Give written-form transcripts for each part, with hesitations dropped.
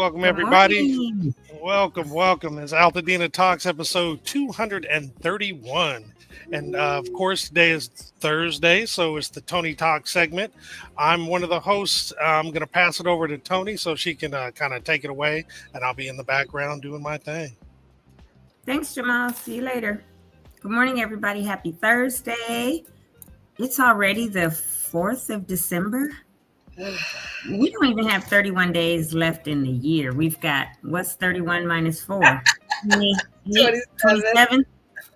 Welcome, Good everybody. morning. Welcome. It's Altadena Talks, episode 231. And of course, today is Thursday, so it's the Toni Talk segment. I'm one of the hosts. I'm going to pass it over to Toni so she can kind of take it away, and I'll be in the background doing my thing. Thanks, Jamal. See you later. Good morning, everybody. Happy Thursday. It's already the 4th of December. We don't even have 31 days left in the year. We've got, what's 31 minus 4?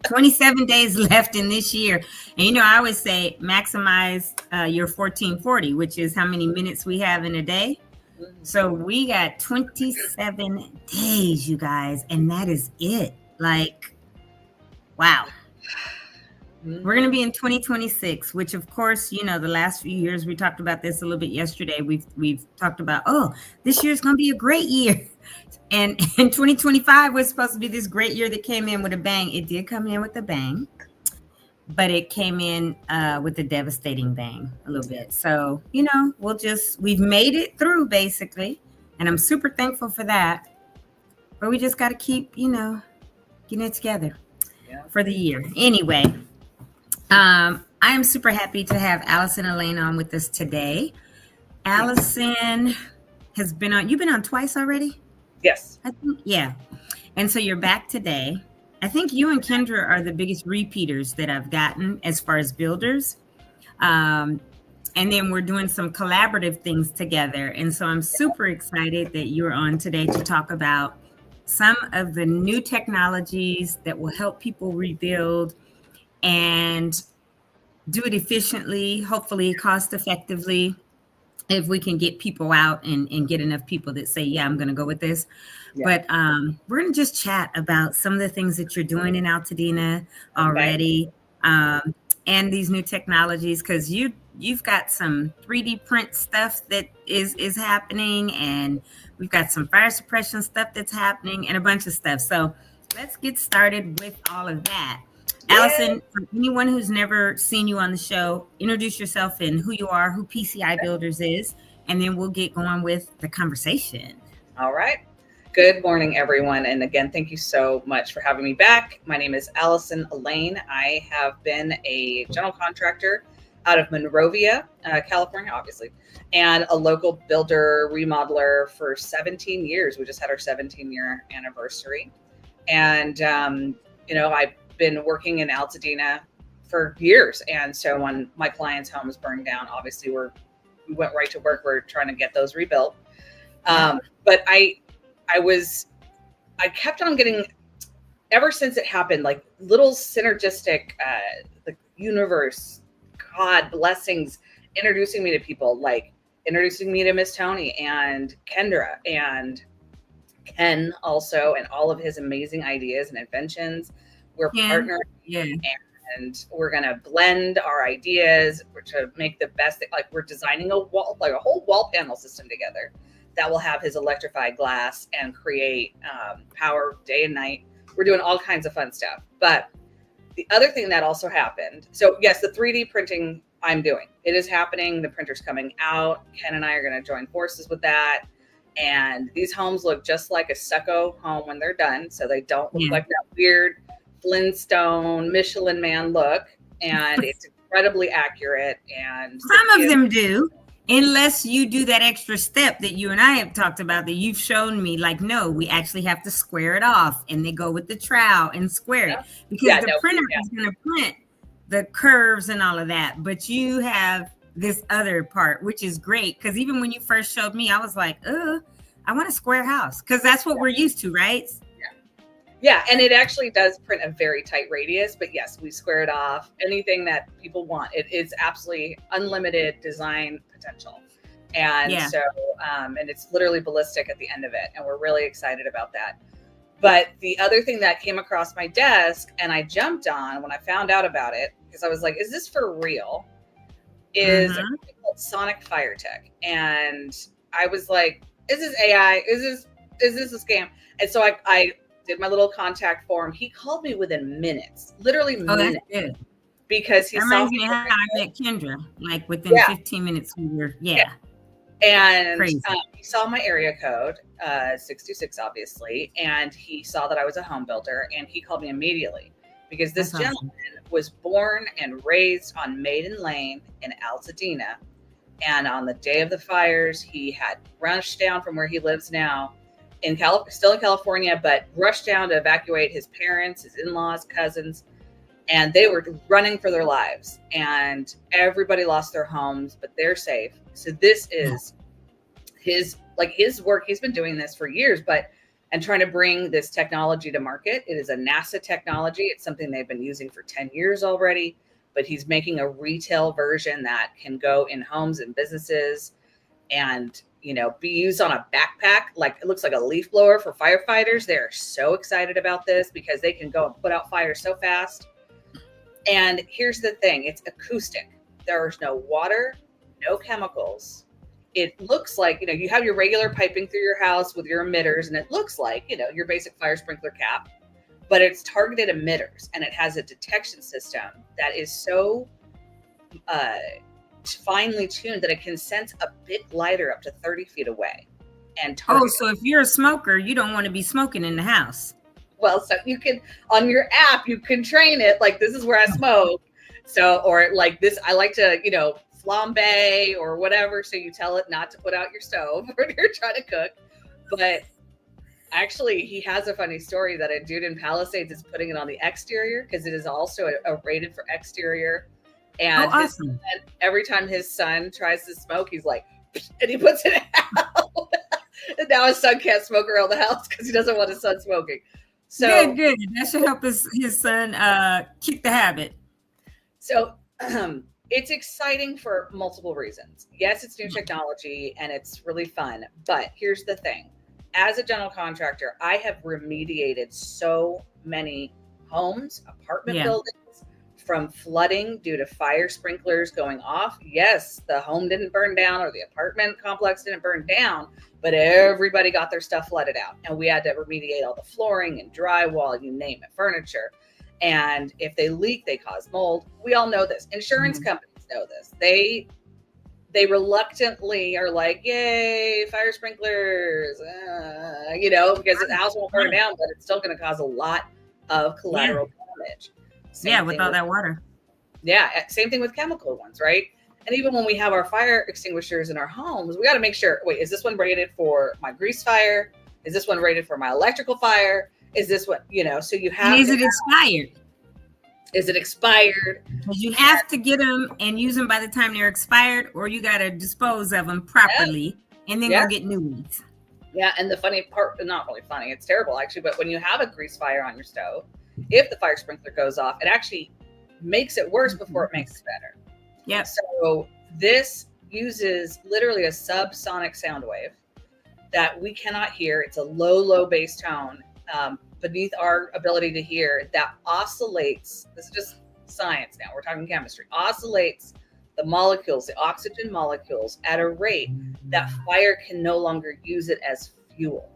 27 days left in this year. And I always say maximize your 1440, which is how many minutes we have in a day. So we got 27 days, you guys, and that is it. Like, wow. We're going to be in 2026, which of course, the last few years, we talked about this a little bit yesterday. We've talked about, this year's going to be a great year. And 2025 was supposed to be this great year that came in with a bang. It did come in with a bang, but it came in with a devastating bang a little bit. So, we've made it through basically. And I'm super thankful for that. But we just got to keep, getting it together for the year. Anyway. I am super happy to have Allison Allain on with us today. Allison has been on, you've been on twice already? Yes. I think, yeah. And so you're back today. I think you and Kendra are the biggest repeaters that I've gotten as far as builders. And then we're doing some collaborative things together. And so I'm super excited that you're on today to talk about some of the new technologies that will help people rebuild and do it efficiently, hopefully cost effectively, if we can get people out and get enough people that say, yeah, I'm going to go with this. Yeah. But we're going to just chat about some of the things that you're doing in Altadena already, and these new technologies, because you've got some 3D print stuff that is happening, and we've got some fire suppression stuff that's happening, and a bunch of stuff. So let's get started with all of that. Allison, for anyone who's never seen you on the show, introduce yourself and who you are, who PCI Builders is, and then we'll get going with the conversation. All right. Good morning, everyone. And again, thank you so much for having me back. My name is Allison Allain. I have been a general contractor out of Monrovia, California, obviously, and a local builder remodeler for 17 years. We just had our 17-year anniversary. And, I've been working in Altadena for years. And so when my clients' homes burned down, obviously we went right to work. We're trying to get those rebuilt. But I kept on getting, ever since it happened, like little synergistic, the universe, God, blessings, introducing me to people, like introducing me to Miss Toni and Kendra and Ken also, and all of his amazing ideas and inventions. We're partnering, and we're going to blend our ideas to make the best. Like we're designing a wall, like a whole wall panel system together that will have his electrified glass and create power day and night. We're doing all kinds of fun stuff. But the other thing that also happened, so yes, the 3D printing I'm doing, it is happening. The printer's coming out. Ken and I are going to join forces with that. And these homes look just like a stucco home when they're done. So they don't look like that weird Flintstone Michelin Man look, and it's incredibly accurate. And some of them do, unless you do that extra step that you and I have talked about that you've shown me. Like, no, we actually have to square it off, and they go with the trowel and square it because the printer is going to print the curves and all of that. But you have this other part, which is great, because even when you first showed me, I was like, I want a square house, because that's what we're used to, right? Yeah, and it actually does print a very tight radius, but yes, we square it off. Anything that people want. It is absolutely unlimited design potential. And so, and it's literally ballistic at the end of it. And we're really excited about that. But the other thing that came across my desk and I jumped on when I found out about it, because I was like, is this for real? Is called Sonic Fire Tech. And I was like, is this AI? Is this a scam? And so I did my little contact form. He called me within minutes, literally minutes. That's good. Because he reminds me how I met Kendra. Like within 15 minutes, we were, And Crazy. he saw my area code, 626, obviously, and he saw that I was a home builder, and he called me immediately because this That's awesome. gentleman was born and raised on Maiden Lane in Altadena. And on the day of the fires, he had rushed down from where he lives now, still in California, but rushed down to evacuate his parents, his in-laws, cousins, and they were running for their lives. And everybody lost their homes, but they're safe. So this is his work. He's been doing this for years, and trying to bring this technology to market. It is a NASA technology. It's something they've been using for 10 years already, but he's making a retail version that can go in homes and businesses and, be used on a backpack. Like, it looks like a leaf blower for firefighters. They're so excited about this because they can go and put out fires so fast. And here's the thing, it's acoustic. There's no water, no chemicals. It looks like, you have your regular piping through your house with your emitters, and it looks like, your basic fire sprinkler cap, but it's targeted emitters, and it has a detection system that is so finely tuned that it can sense a big lighter up to 30 feet away. And target. So if you're a smoker, you don't want to be smoking in the house. Well, so you can, on your app, you can train it, like, this is where I smoke. So, or like this, I like to, flambe or whatever. So you tell it not to put out your stove when you're trying to cook. But actually, he has a funny story that a dude in Palisades is putting it on the exterior because it is also a rated for exterior. And awesome. Every time his son tries to smoke, he's like, and he puts it out. And now his son can't smoke around the house because he doesn't want his son smoking. So good. That should help his son kick the habit. So it's exciting for multiple reasons. Yes, it's new technology and it's really fun. But here's the thing. As a general contractor, I have remediated so many homes, apartment buildings from flooding due to fire sprinklers going off. Yes, the home didn't burn down or the apartment complex didn't burn down, but everybody got their stuff flooded out. And we had to remediate all the flooring and drywall, you name it, furniture. And if they leak, they cause mold. We all know this. Insurance companies know this. They reluctantly are like, yay, fire sprinklers, because the house won't burn down, but it's still going to cause a lot of collateral damage. With all that water. Yeah. Same thing with chemical ones, right? And even when we have our fire extinguishers in our homes, we got to make sure, wait, is this one rated for my grease fire? Is this one rated for my electrical fire? Is this what, so you have. And is it expired? Is it expired? Because you have to get them and use them by the time they're expired, or you got to dispose of them properly and then go get new ones. Yeah. And the funny part, not really funny, it's terrible actually, but when you have a grease fire on your stove, if the fire sprinkler goes off, it actually makes it worse before it makes it better. Yep. So this uses literally a subsonic sound wave that we cannot hear. It's a low bass tone beneath our ability to hear that oscillates. This is just science now. We're talking chemistry. Oscillates the molecules, the oxygen molecules, at a rate that fire can no longer use it as fuel.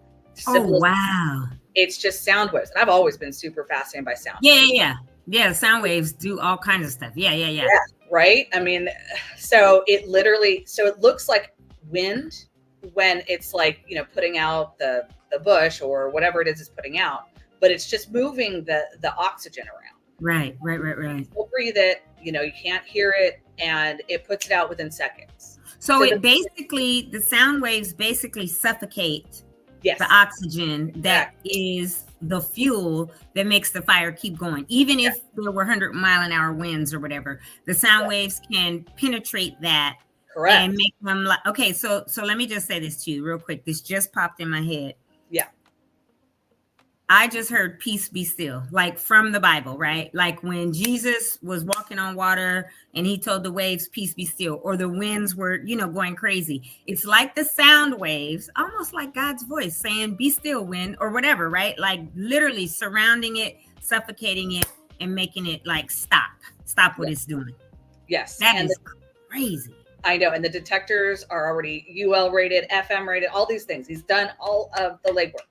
Oh, wow. It's just sound waves. And I've always been super fascinated by sound. Yeah, sound waves do all kinds of stuff. Yeah. Right? I mean, so it looks like wind when it's like, putting out the bush or whatever it is it's putting out, but it's just moving the oxygen around. Right. You'll breathe it, you can't hear it, and it puts it out within seconds. So the sound waves basically suffocate the oxygen that is the fuel that makes the fire keep going. Even if there were 100-mile-an-hour winds or whatever, the sound waves can penetrate that. Correct. And make them like, okay, so let me just say this to you real quick. This just popped in my head. Yeah. I just heard peace be still, like from the Bible, right? Like when Jesus was walking on water and he told the waves, peace be still, or the winds were, going crazy. It's like the sound waves, almost like God's voice saying, be still, wind, or whatever, right? Like literally surrounding it, suffocating it, and making it like stop what it's doing. Yes. That is crazy. I know. And the detectors are already UL rated, FM rated, all these things. He's done all of the legwork.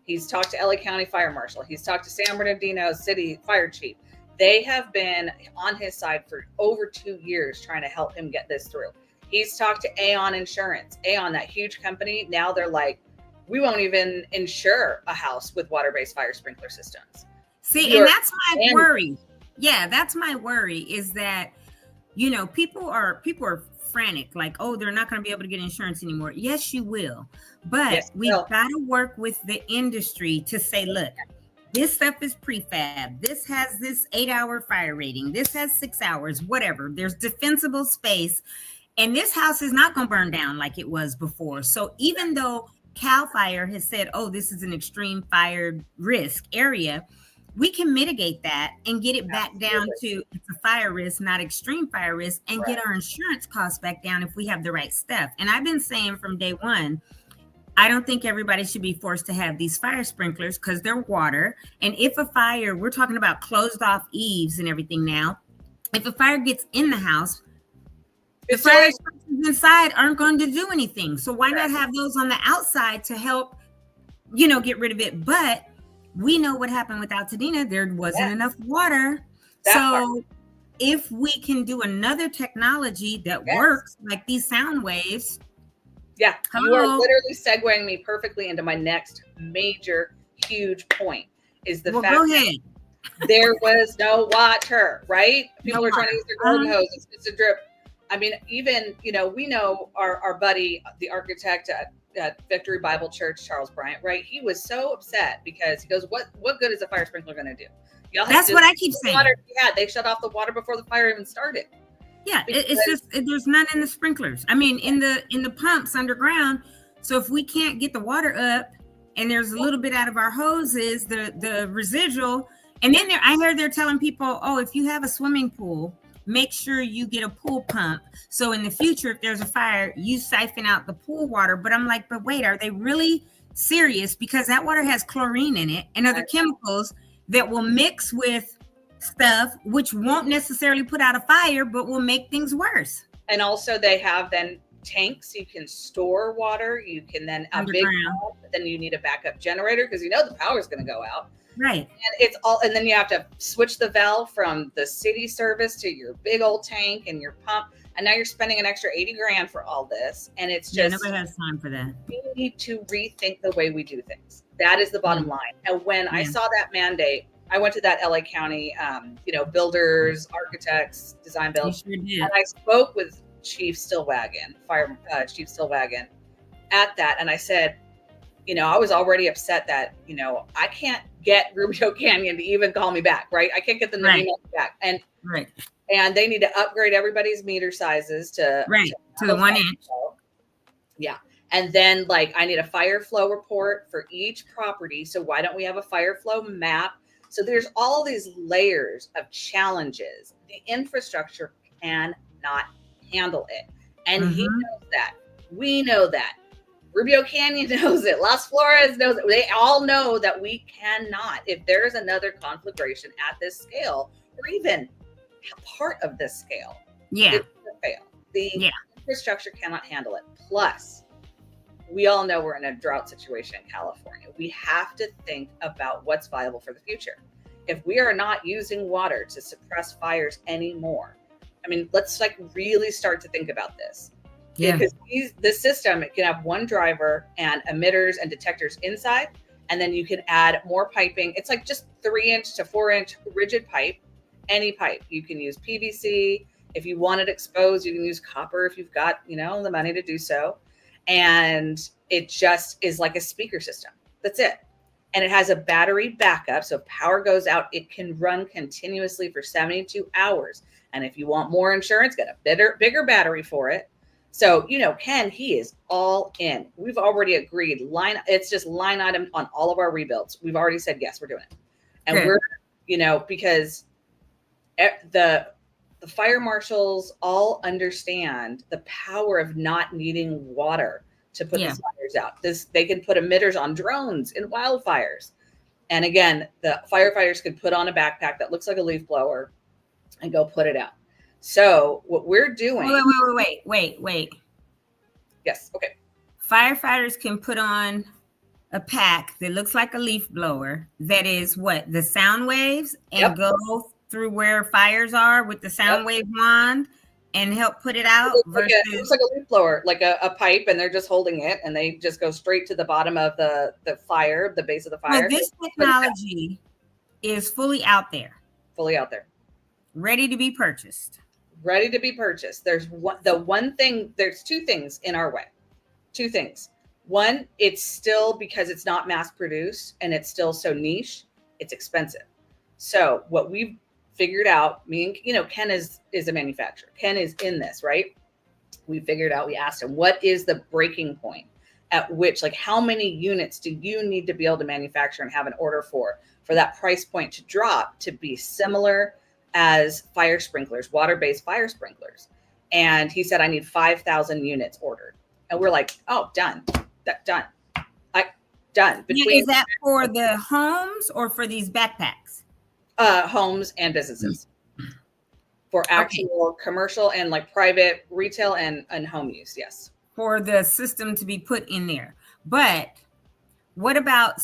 He's talked to LA County Fire Marshal. He's talked to San Bernardino City Fire Chief. They have been on his side for over 2 years trying to help him get this through. He's talked to Aon Insurance. Aon, that huge company, now they're like, we won't even insure a house with water-based fire sprinkler systems. See, and that's my worry. Yeah, that's my worry is that, you know, people are frantic, like, oh, they're not going to be able to get insurance anymore. Yes, you will. But we've got to work with the industry to say, look, this stuff is prefab. This has this 8-hour fire rating. This has 6 hours, whatever. There's defensible space. And this house is not going to burn down like it was before. So even though CAL FIRE has said, oh, this is an extreme fire risk area, we can mitigate that and get it back down to it's a fire risk, not extreme fire risk, and get our insurance costs back down if we have the right stuff. And I've been saying from day one, I don't think everybody should be forced to have these fire sprinklers because they're water. And if a fire, we're talking about closed off eaves and everything now. If a fire gets in the house, the fire sprinklers inside aren't going to do anything. So why not have those on the outside to help, you know, get rid of it? But we know what happened with Altadena. There wasn't enough water. If we can do another technology that works, like these sound waves. Yeah, you are literally segueing me perfectly into my next major, huge point is the fact that there was no water, right? People are trying to use their garden hose. It's just a drip. I mean, even, you know, we know our buddy, the architect at Victory Bible Church, Charles Bryant, right? He was so upset because he goes, what good is a fire sprinkler going to do? That's what I keep saying. They shut off the water before the fire even started. Yeah, it's just there's none in the sprinklers. I mean, in the pumps underground. So if we can't get the water up, and there's a little bit out of our hoses, the residual, and then I heard they're telling people, oh, if you have a swimming pool, make sure you get a pool pump. So in the future, if there's a fire, you siphon out the pool water. But I'm like, but wait, are they really serious? Because that water has chlorine in it and other chemicals that will mix with stuff, which won't necessarily put out a fire, but will make things worse. And also they have then tanks you can store water. You can then a big pump, but then you need a backup generator because you know the power is going to go out. Right. And it's all, and then you have to switch the valve from the city service to your big old tank and your pump. And now you're spending an extra $80,000 for all this. And it's just, nobody has time for that. We need to rethink the way we do things. That is the bottom line. And when I saw that mandate, I went to that LA County, builders, architects, design build. Sure did. And I spoke with Chief Stillwagon, Chief Stillwagon at that. And I said, you know, I was already upset that, you know, I can't get Rubio Canyon to even call me back, right? I can't get them to email me back. And and they need to upgrade everybody's meter sizes to the 1 inch. Yeah. And then like I need a fire flow report for each property. So why don't we have a fire flow map? So there's all these layers of challenges. The infrastructure cannot handle it. And he knows that. We know that. Rubio Canyon knows it. Las Flores knows it. They all know that we cannot. If there is another conflagration at this scale, or even a part of this scale, it's going to fail. The infrastructure cannot handle it. Plus, we all know we're in a drought situation in California. We have to think about what's viable for the future. If we are not using water to suppress fires anymore, I mean, let's like really start to think about this. Yeah. Because this system, it can have one driver and emitters and detectors inside, and then you can add more piping. It's like just 3-inch to 4-inch rigid pipe, any pipe. You can use PVC. If you want it exposed, you can use copper if you've got, you know, the money to do so. And it just is like a speaker system. That's it. And it has a battery backup. So if power goes out, it can run continuously for 72 hours. And if you want more insurance, get a bigger battery for it. So, you know, Ken, he is all in. We've already agreed. It's just line item on all of our rebuilds. We've already said, yes, we're doing it. And we're, you know, because the fire marshals all understand the power of not needing water to put these fires out. They can put emitters on drones in wildfires. And again, the firefighters could put on a backpack that looks like a leaf blower and go put it out. So what we're doing. Wait. Yes. Okay. Firefighters can put on a pack that looks like a leaf blower. That is what? The sound waves and go through where fires are with the sound wave wand and help put it out it looks like a leaf blower, like a pipe, and they're just holding it, and they just go straight to the bottom of the fire, the base of the fire. Well, this technology is fully out there, ready to be purchased. There's there's two things in our way. Two things. One, it's still, because it's not mass produced and it's still so niche, it's expensive. So what we've figured out, me and Ken is a manufacturer. Ken is in this, right? We figured out, we asked him, what is the breaking point at which, like, how many units do you need to be able to manufacture and have an order for that price point to drop to be similar as fire sprinklers, water-based fire sprinklers? And he said, I need 5,000 units ordered. And we're like, oh, done. Done. Done. Is that for the homes or for these backpacks? Homes and businesses. For actual commercial and like private retail and home use, yes. For the system to be put in there. But what about,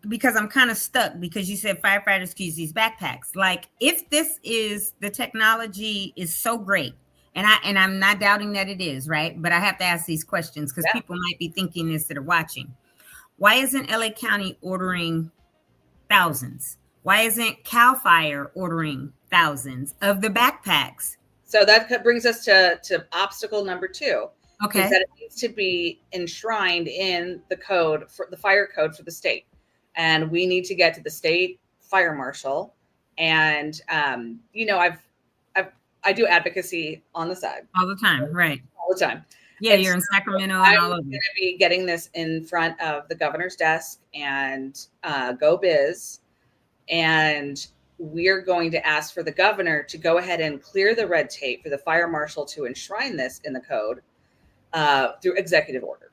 because I'm kind of stuck, because you said firefighters can use these backpacks. Like, if this is, the technology is so great, and I'm not doubting that it is, right? But I have to ask these questions because people might be thinking this that are watching. Why isn't LA County ordering thousands? Why isn't CAL FIRE ordering thousands of the backpacks? So that brings us to obstacle number 2. Okay. Is that it needs to be enshrined in the code, for the fire code for the state. And we need to get to the state fire marshal. And, I do advocacy on the side. All the time, right. All the time. Yeah, and you're in Sacramento and all over. I'm going to be getting this in front of the governor's desk and Go Biz. And we're going to ask for the governor to go ahead and clear the red tape for the fire marshal to enshrine this in the code through executive order.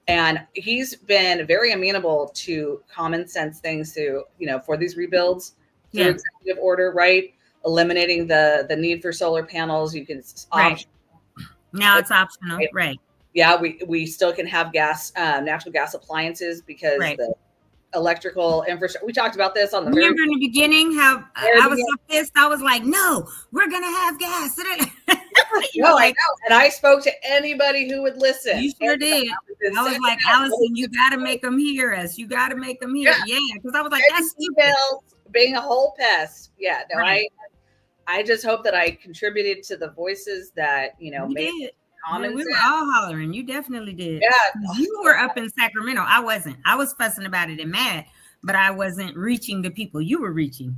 And he's been very amenable to common sense things through, for these rebuilds through executive order, right? Eliminating the need for solar panels. You can now it's optional, right? Yeah, we still can have natural gas appliances because the electrical infrastructure. We talked about this on the remember in the beginning how I was so pissed. I was like, no, we're gonna have gas. No, I know. And I spoke to anybody who would listen. You sure did. I was like, Allison, you got to make them hear us. You got to make them hear. Yeah, because I was like, that's being a whole pest. Yeah, no, I just hope that I contributed to the voices that made common sense. We were all hollering. You definitely did. Yeah, you were up in Sacramento. I wasn't. I was fussing about it and mad, but I wasn't reaching the people you were reaching.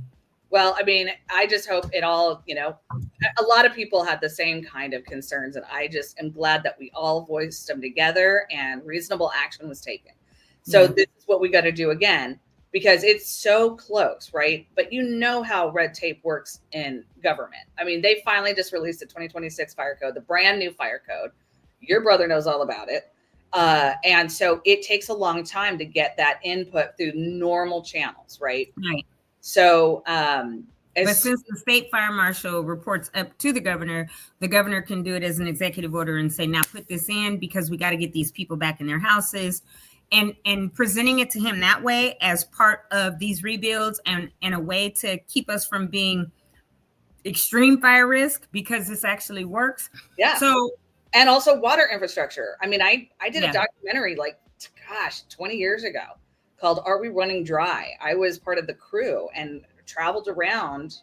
Well, I mean, I just hope it all, a lot of people had the same kind of concerns, and I just am glad that we all voiced them together and reasonable action was taken. So this is what we got to do again, because it's so close, right? But you know how red tape works in government. I mean, they finally just released the 2026 fire code, the brand new fire code. Your brother knows all about it. And so it takes a long time to get that input through normal channels, right? Right. So, but since the state fire marshal reports up to the governor can do it as an executive order and say, now put this in because we got to get these people back in their houses, and presenting it to him that way as part of these rebuilds and a way to keep us from being extreme fire risk because this actually works. Yeah. So, and also water infrastructure. I mean, I did a documentary 20 years ago called Are We Running Dry? I was part of the crew and traveled around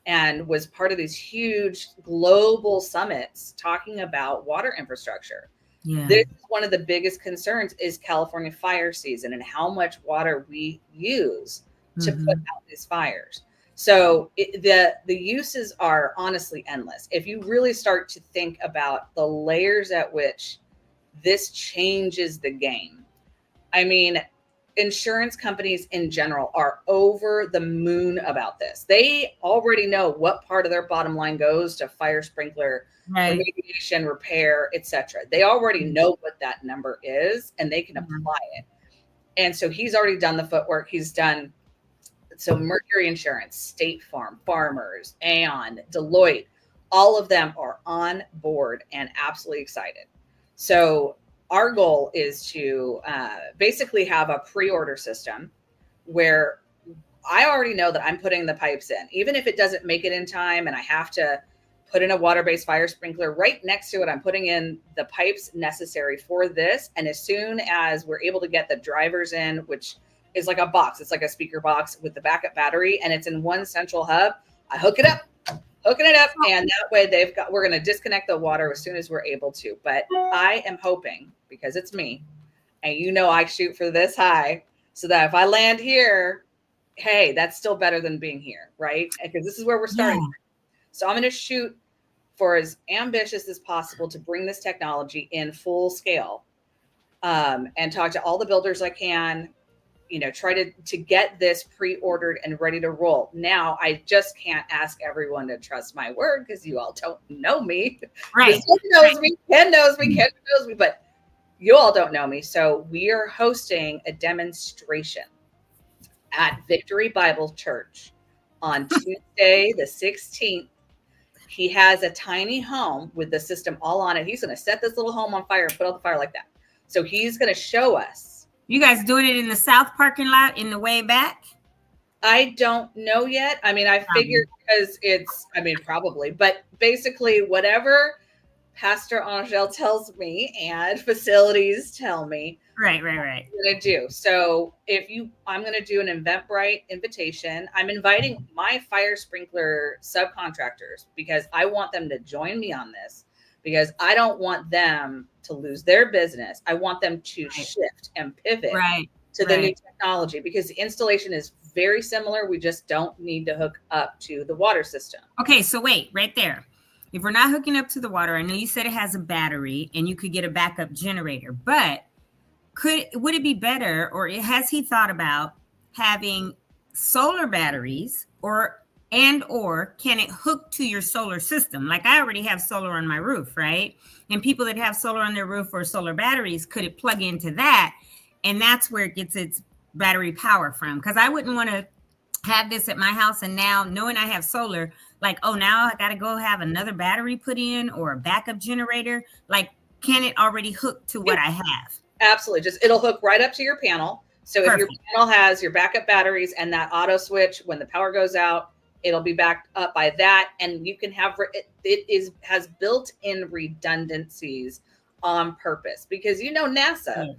and was part of these huge global summits talking about water infrastructure. Yeah. This is one of the biggest concerns is California fire season and how much water we use to put out these fires. So the uses are honestly endless. If you really start to think about the layers at which this changes the game. I mean, insurance companies in general are over the moon about this. They already know what part of their bottom line goes to fire sprinkler, remediation, repair, etc. They already know what that number is and they can apply it. And so he's already done the footwork. He's done, so Mercury Insurance, State Farm, Farmers, Aon, Deloitte, all of them are on board and absolutely excited. So our goal is to basically have a pre-order system where I already know that I'm putting the pipes in, even if it doesn't make it in time and I have to put in a water-based fire sprinkler. Right next to it, I'm putting in the pipes necessary for this. And as soon as we're able to get the drivers in, which is like a box, it's like a speaker box with the backup battery, and it's in one central hub, I hooking it up, and that way we're going to disconnect the water as soon as we're able to. But I am hoping, because it's me, and I shoot for this high, so that if I land here, hey, that's still better than being here, right? Because this is where we're starting. Yeah. So I'm going to shoot for as ambitious as possible to bring this technology in full scale, and talk to all the builders I can, try to get this pre-ordered and ready to roll. Now, I just can't ask everyone to trust my word because you all don't know me. Right. Ken knows me, but you all don't know me. So we are hosting a demonstration at Victory Bible Church on Tuesday, the 16th. He has a tiny home with the system all on it. He's going to set this little home on fire and put out the fire like that. So he's going to show us. You guys doing it in the south parking lot in the way back? I don't know yet. I mean, I figured because probably. But basically, whatever Pastor Angel tells me and facilities tell me. Right. I'm going to do. So I'm going to do an Eventbrite invitation. I'm inviting my fire sprinkler subcontractors because I want them to join me on this, because I don't want them to lose their business. I want them to shift and pivot to the new technology, because the installation is very similar. We just don't need to hook up to the water system. Okay. So wait, right there. If we're not hooking up to the water, I know you said it has a battery and you could get a backup generator, but would it be better, or has he thought about having solar batteries or can it hook to your solar system? Like I already have solar on my roof, right? And people that have solar on their roof or solar batteries, could it plug into that? And that's where it gets its battery power from. Because I wouldn't want to have this at my house, and now knowing I have solar, like, oh, now I got to go have another battery put in or a backup generator. Like, can it already hook to what I have? Absolutely. It'll hook right up to your panel. So Perfect. If your panel has your backup batteries and that auto switch, when the power goes out, it'll be backed up by that. And you can have, has built-in redundancies on purpose, because, NASA,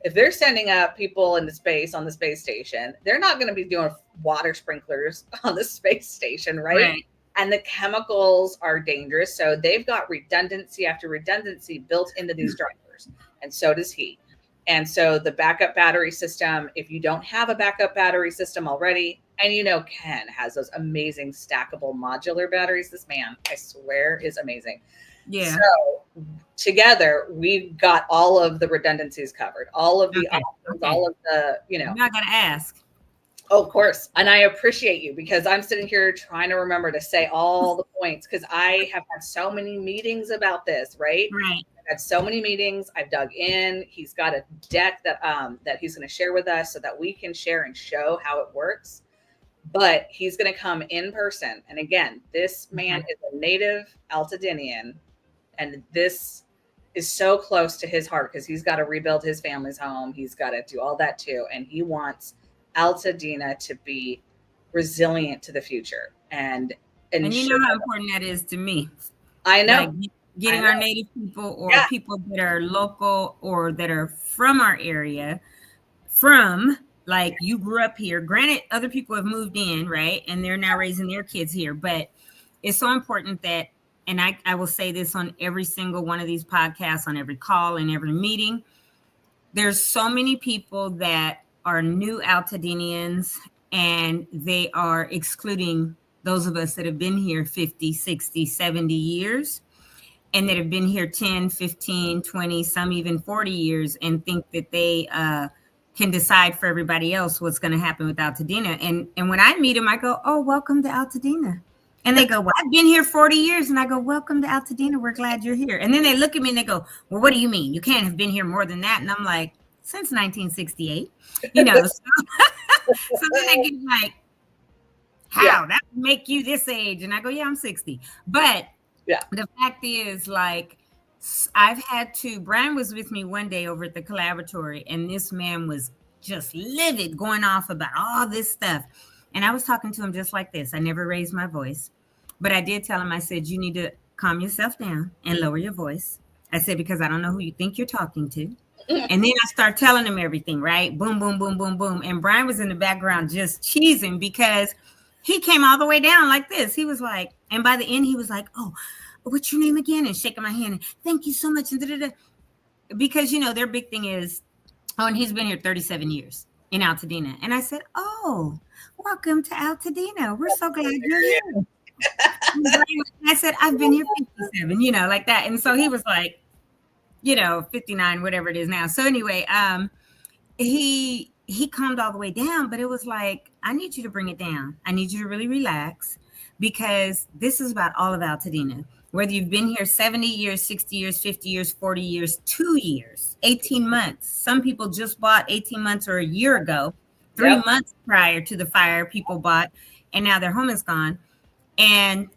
if they're sending up people into space on the space station, they're not going to be doing water sprinklers on the space station, right? And the chemicals are dangerous. So they've got redundancy after redundancy built into these drivers. And so does he. And so the backup battery system, if you don't have a backup battery system already, and Ken has those amazing stackable modular batteries. This man, I swear, is amazing. Yeah. So together, we've got all of the redundancies covered, all of the options, all of the, I'm not going to ask. Oh, of course. And I appreciate you, because I'm sitting here trying to remember to say all the points, because I have had so many meetings about this, right? Right. I've had so many meetings. I've dug in. He's got a deck that he's going to share with us so that we can share and show how it works. But he's going to come in person. And again, this man is a native Altadenian, and this is so close to his heart, because he's got to rebuild his family's home. He's got to do all that too. And he wants Altadena to be resilient to the future. And you know how important that is to me. I know. Like getting our native people, or people that are local or that are from our area, like you grew up here. Granted, other people have moved in, right? And they're now raising their kids here. But it's so important that, and I will say this on every single one of these podcasts, on every call and every meeting, there's so many people that are new Altadenians, and they are excluding those of us that have been here 50, 60, 70 years, and that have been here 10, 15, 20, some even 40 years, and think that they can decide for everybody else what's going to happen with Altadena. And when I meet them, I go, oh, welcome to Altadena. And they go, well, I've been here 40 years. And I go, welcome to Altadena. We're glad you're here. And then they look at me and they go, well, what do you mean? You can't have been here more than that. And I'm like, since 1968, So then they get like, how? That would make you this age. And I go, yeah, I'm 60. But the fact is, like, Brian was with me one day over at the collaboratory, and this man was just livid, going off about all this stuff. And I was talking to him just like this. I never raised my voice. But I did tell him, I said, you need to calm yourself down and lower your voice. I said, because I don't know who you think you're talking to. And then I start telling him everything, right? Boom, boom, boom, boom, boom. And Brian was in the background just cheesing because he came all the way down like this. He was like, and by the end, he was like, oh, what's your name again? And shaking my hand. And thank you so much. And da-da-da. Because, their big thing is, oh, and he's been here 37 years in Altadena. And I said, oh, welcome to Altadena. We're so glad you're here. I said, I've been here 57, like that. And so he was like, 59, whatever it is now. So anyway, he calmed all the way down, but it was like, I need you to bring it down. I need you to really relax, because this is about all of Altadena. Whether you've been here 70 years, 60 years, 50 years, 40 years, 2 years, 18 months. Some people just bought 18 months or a year ago, 3 months prior to the fire, people bought, and now their home is gone. And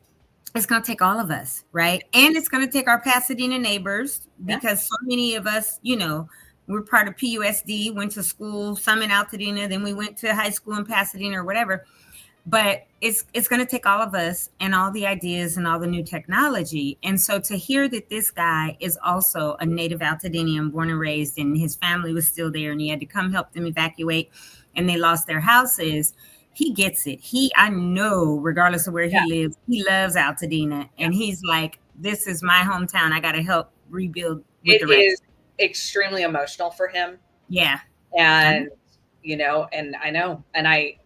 it's going to take all of us, right? And it's going to take our Pasadena neighbors, because so many of us, we're part of PUSD, went to school, some in Altadena, then we went to high school in Pasadena or whatever. But it's going to take all of us and all the ideas and all the new technology. And so to hear that this guy is also a native Altadenian, born and raised, and his family was still there, and he had to come help them evacuate, and they lost their houses. He gets it. I know, regardless of where he lives, he loves Altadena. And he's like, this is my hometown. I got to help rebuild with the rest. It is extremely emotional for him. Yeah. And, and I know,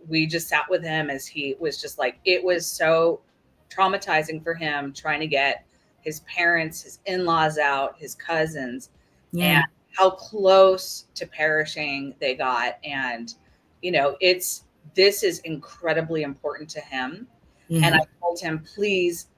we just sat with him as he was just like, it was so traumatizing for him trying to get his parents, his in-laws out, his cousins, and how close to perishing they got. And, this is incredibly important to him. Yeah. And I told him, please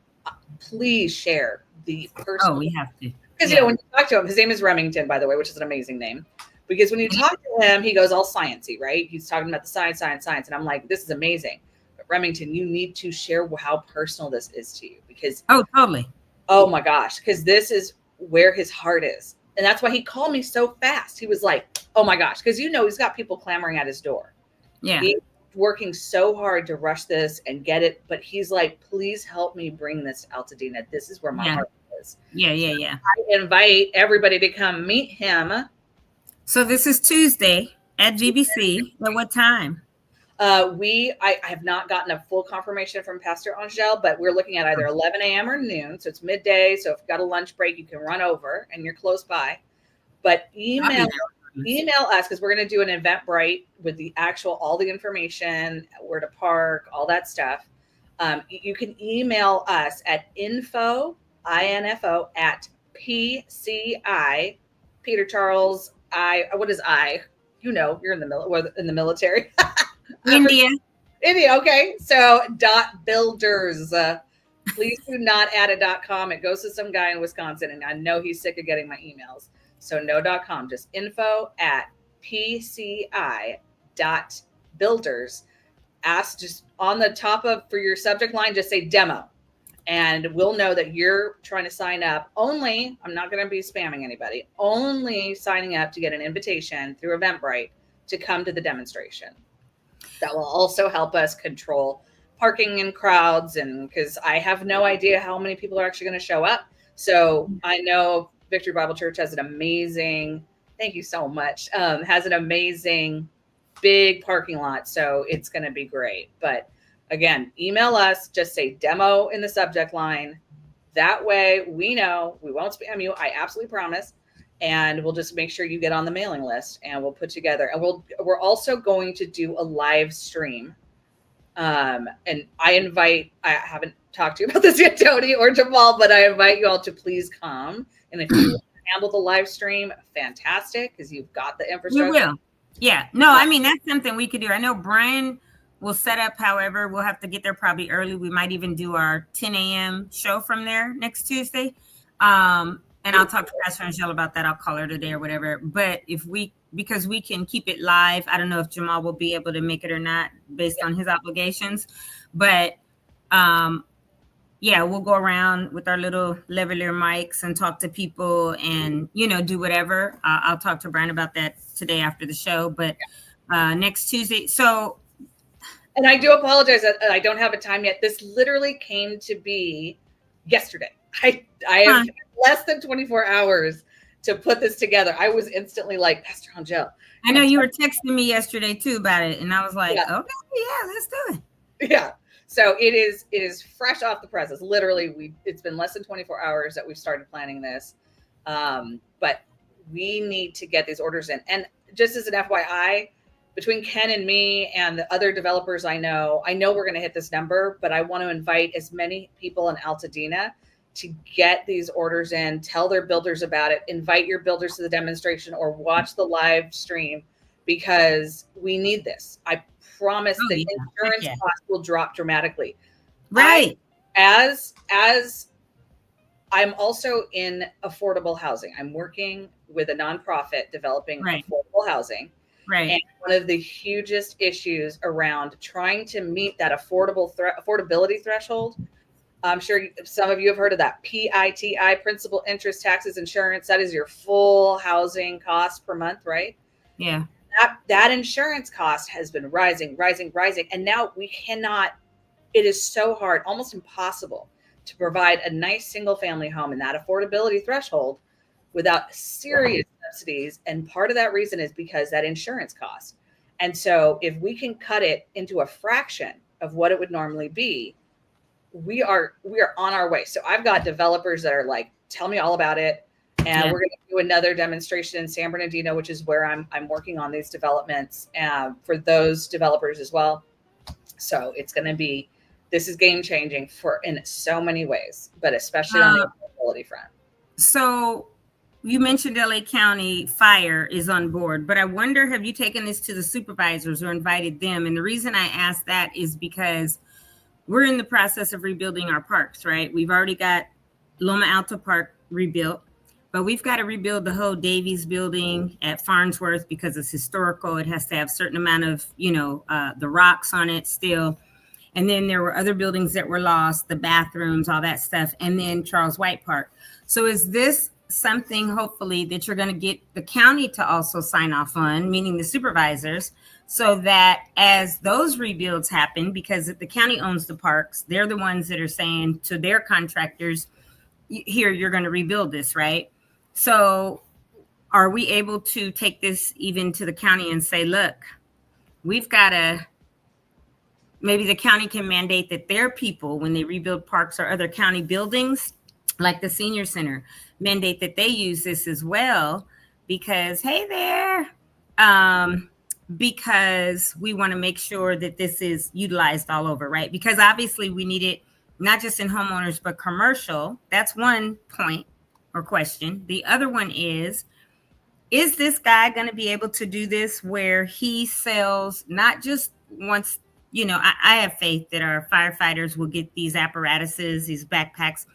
share the person. Oh, we have to. Because, when you talk to him, his name is Remington, by the way, which is an amazing name. Because when you talk to him, he goes all sciencey, right? He's talking about the science. And I'm like, this is amazing. But Remington, you need to share how personal this is to you. Because, oh, totally. Oh my gosh. Because this is where his heart is. And that's why he called me so fast. He was like, oh my gosh. Because, he's got people clamoring at his door. Yeah. He's working so hard to rush this and get it. But he's like, please help me bring this to Altadena. This is where my heart is. Yeah. I invite everybody to come meet him. So this is Tuesday at GBC. At what time? I have not gotten a full confirmation from Pastor Angel, but we're looking at either 11 a.m. or noon. So it's midday. So if you've got a lunch break, you can run over and you're close by. But email us, because we're going to do an Eventbrite with all the information, where to park, all that stuff. You can email us at info at PCI, Peter Charles, what is I? You're in the military. India. Okay. So .builders. Please do not add a .com. It goes to some guy in Wisconsin, and I know he's sick of getting my emails. So no .com, just info at PCI.builders. Ask just on the top for your subject line, just say demo. And we'll know that you're trying to sign up. Only, I'm not going to be spamming anybody, only signing up to get an invitation through Eventbrite to come to the demonstration. That will also help us control parking and crowds, and because I have no idea how many people are actually going to show up. So I know Victory Bible Church has an amazing, thank you so much, has an amazing big parking lot. So it's going to be great. But again, email us, just say demo in the subject line. That way we know we won't spam you. I absolutely promise. And we'll just make sure you get on the mailing list, and we'll put together, and we're also going to do a live stream. And I haven't talked to you about this yet, Toni or Jamal, but I invite you all to please come. And if you handle the live stream, fantastic, because you've got the infrastructure. We will. Yeah. No, I mean, that's something we could do. I know Brian will set up, however, we'll have to get there probably early. We might even do our 10 a.m. show from there next Tuesday. And I'll talk to Pastor Angel about that. I'll call her today or whatever. But because we can keep it live, I don't know if Jamal will be able to make it or not based on his obligations. But we'll go around with our little lavalier mics and talk to people and, do whatever. I'll talk to Brian about that today after the show. But next Tuesday. So And I do apologize that I don't have a time yet. This literally came to be yesterday. I have less than 24 hours to put this together. I was instantly like, Pastor Angel. I know you were texting me yesterday too about it, and I was like, okay, yeah, let's do it. Yeah. So it is fresh off the presses. Literally, it's been less than 24 hours that we've started planning this. But we need to get these orders in. And just as an FYI, between Ken and me and the other developers I know we're going to hit this number, but I want to invite as many people in Altadena to get these orders in, tell their builders about it, invite your builders to the demonstration or watch the live stream, because we need this. I promise the insurance cost will drop dramatically. Right. As I'm also in affordable housing. I'm working with a nonprofit developing affordable housing. Right. And one of the hugest issues around trying to meet that affordability threshold, I'm sure some of you have heard of that PITI, principal, interest, taxes, insurance. That is your full housing cost per month, right? Yeah. That insurance cost has been rising. And now we cannot, it is so hard, almost impossible to provide a nice single family home in that affordability threshold without serious subsidies. And part of that reason is because that insurance cost. And so if we can cut it into a fraction of what it would normally be, we are on our way. So I've got developers that are like, tell me all about it. And we're going to do another demonstration in San Bernardino, which is where I'm working on these developments for those developers as well. So it's going to be, this is game changing in so many ways, but especially on the affordability front. So you mentioned LA County Fire is on board, but I wonder, have you taken this to the supervisors or invited them? And the reason I ask that is because we're in the process of rebuilding our parks, right? We've already got Loma Alta Park rebuilt, but we've got to rebuild the whole Davies building at Farnsworth because it's historical. It has to have a certain amount of, the rocks on it still. And then there were other buildings that were lost, the bathrooms, all that stuff. And then Charles White Park. So is this something, hopefully, that you're going to get the county to also sign off on, meaning the supervisors, so that as those rebuilds happen, because the county owns the parks, they're the ones that are saying to their contractors, here, you're going to rebuild this, right? So are we able to take this even to the county and say, look, we've got to, maybe the county can mandate that their people, when they rebuild parks or other county buildings, like the senior center, mandate that they use this as well, because, hey there, because we want to make sure that this is utilized all over, right? Because obviously we need it not just in homeowners, but commercial. That's one point or question. The other one is this guy going to be able to do this where he sells not just once, I have faith that our firefighters will get these apparatuses, these backpacks,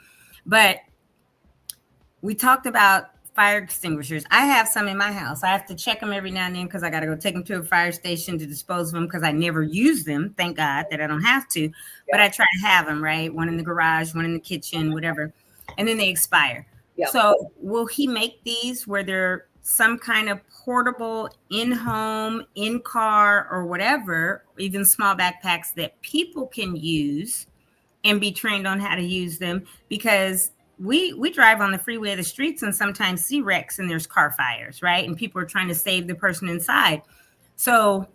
but we talked about fire extinguishers. I have some in my house. I have to check them every now and then because I got to go take them to a fire station to dispose of them because I never use them. Thank God that I don't have to, but I try to have them, right? One in the garage, one in the kitchen, whatever. And then they expire. Yeah. So will he make these where they're some kind of portable in-home, in-car or whatever, even small backpacks that people can use and be trained on how to use them? Because we drive on the freeway of the streets and sometimes see wrecks and there's car fires, right? And people are trying to save the person inside. So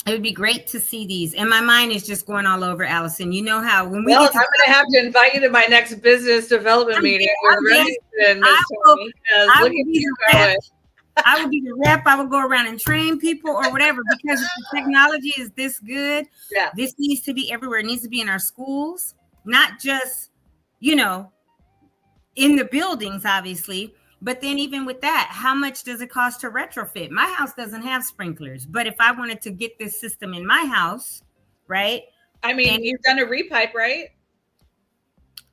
it would be great to see these. And my mind is just going all over, Allison. You know how when we I'm going to have to invite you to my next business development meeting. I will be the rep. I will go around and train people or whatever, because if the technology is this good, this needs to be everywhere. It needs to be in our schools, not just, in the buildings, obviously. But then even with that, how much does it cost to retrofit? My house doesn't have sprinklers, but if I wanted to get this system in my house, right? I mean, you've done a repipe, right?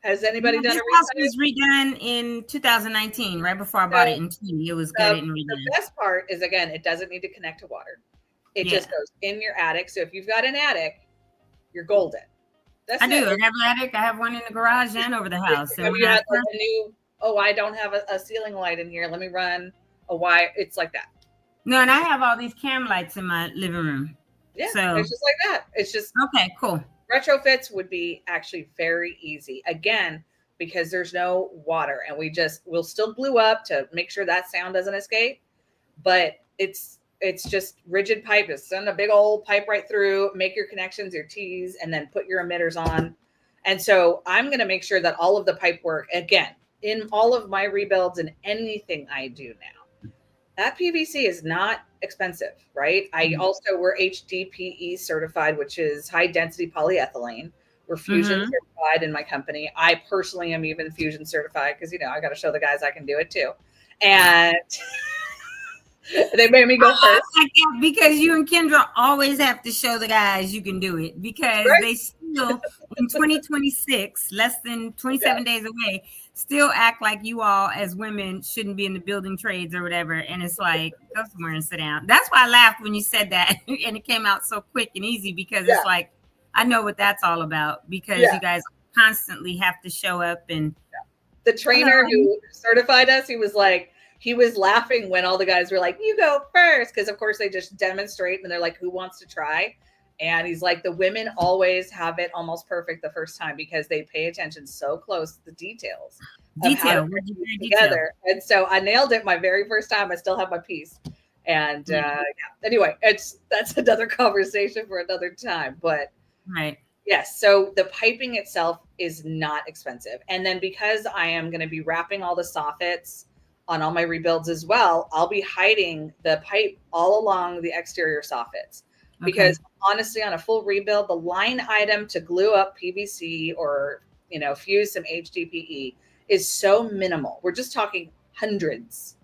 Has anybody done a repipe? House was redone in 2019, right before I bought it in Toni. It was good and redone. The best part is, again, it doesn't need to connect to water. It just goes in your attic. So if you've got an attic, you're golden. I do. I have an attic. I have one in the garage and over the house. And you have like a new, I don't have a ceiling light in here. Let me run a wire. It's like that. No, and I have all these cam lights in my living room. Yeah, So it's just like that. It's just okay, cool. retrofits would be actually very easy. Again, because there's no water and we'll still glue up to make sure that sound doesn't escape. But it's just rigid pipe. Just send a big old pipe right through, make your connections, your T's, and then put your emitters on. And so I'm going to make sure that all of the pipe work, again, in all of my rebuilds and anything I do now, that PVC is not expensive, right? We're HDPE certified, which is high density polyethylene. We're fusion certified in my company. I personally am even fusion certified because, I got to show the guys I can do it too. And they made me go first. Like that because you and Kendra always have to show the guys you can do it because they still in 2026, less than 27 days away, still act like you all as women shouldn't be in the building trades or whatever. And it's like, go somewhere and sit down. That's why I laughed when you said that. And it came out so quick and easy because it's like, I know what that's all about because you guys constantly have to show up. And the trainer who certified us, he was laughing when all the guys were like, you go first. Because of course they just demonstrate and they're like, who wants to try? And he's like, the women always have it almost perfect the first time because they pay attention so close to the details. Together. And so I nailed it my very first time. I still have my piece. And anyway, that's another conversation for another time. But yes, so the piping itself is not expensive. And then because I am going to be wrapping all the soffits on all my rebuilds as well, I'll be hiding the pipe all along the exterior soffits. Because honestly, on a full rebuild, the line item to glue up PVC or, fuse some HDPE is so minimal. We're just talking hundreds.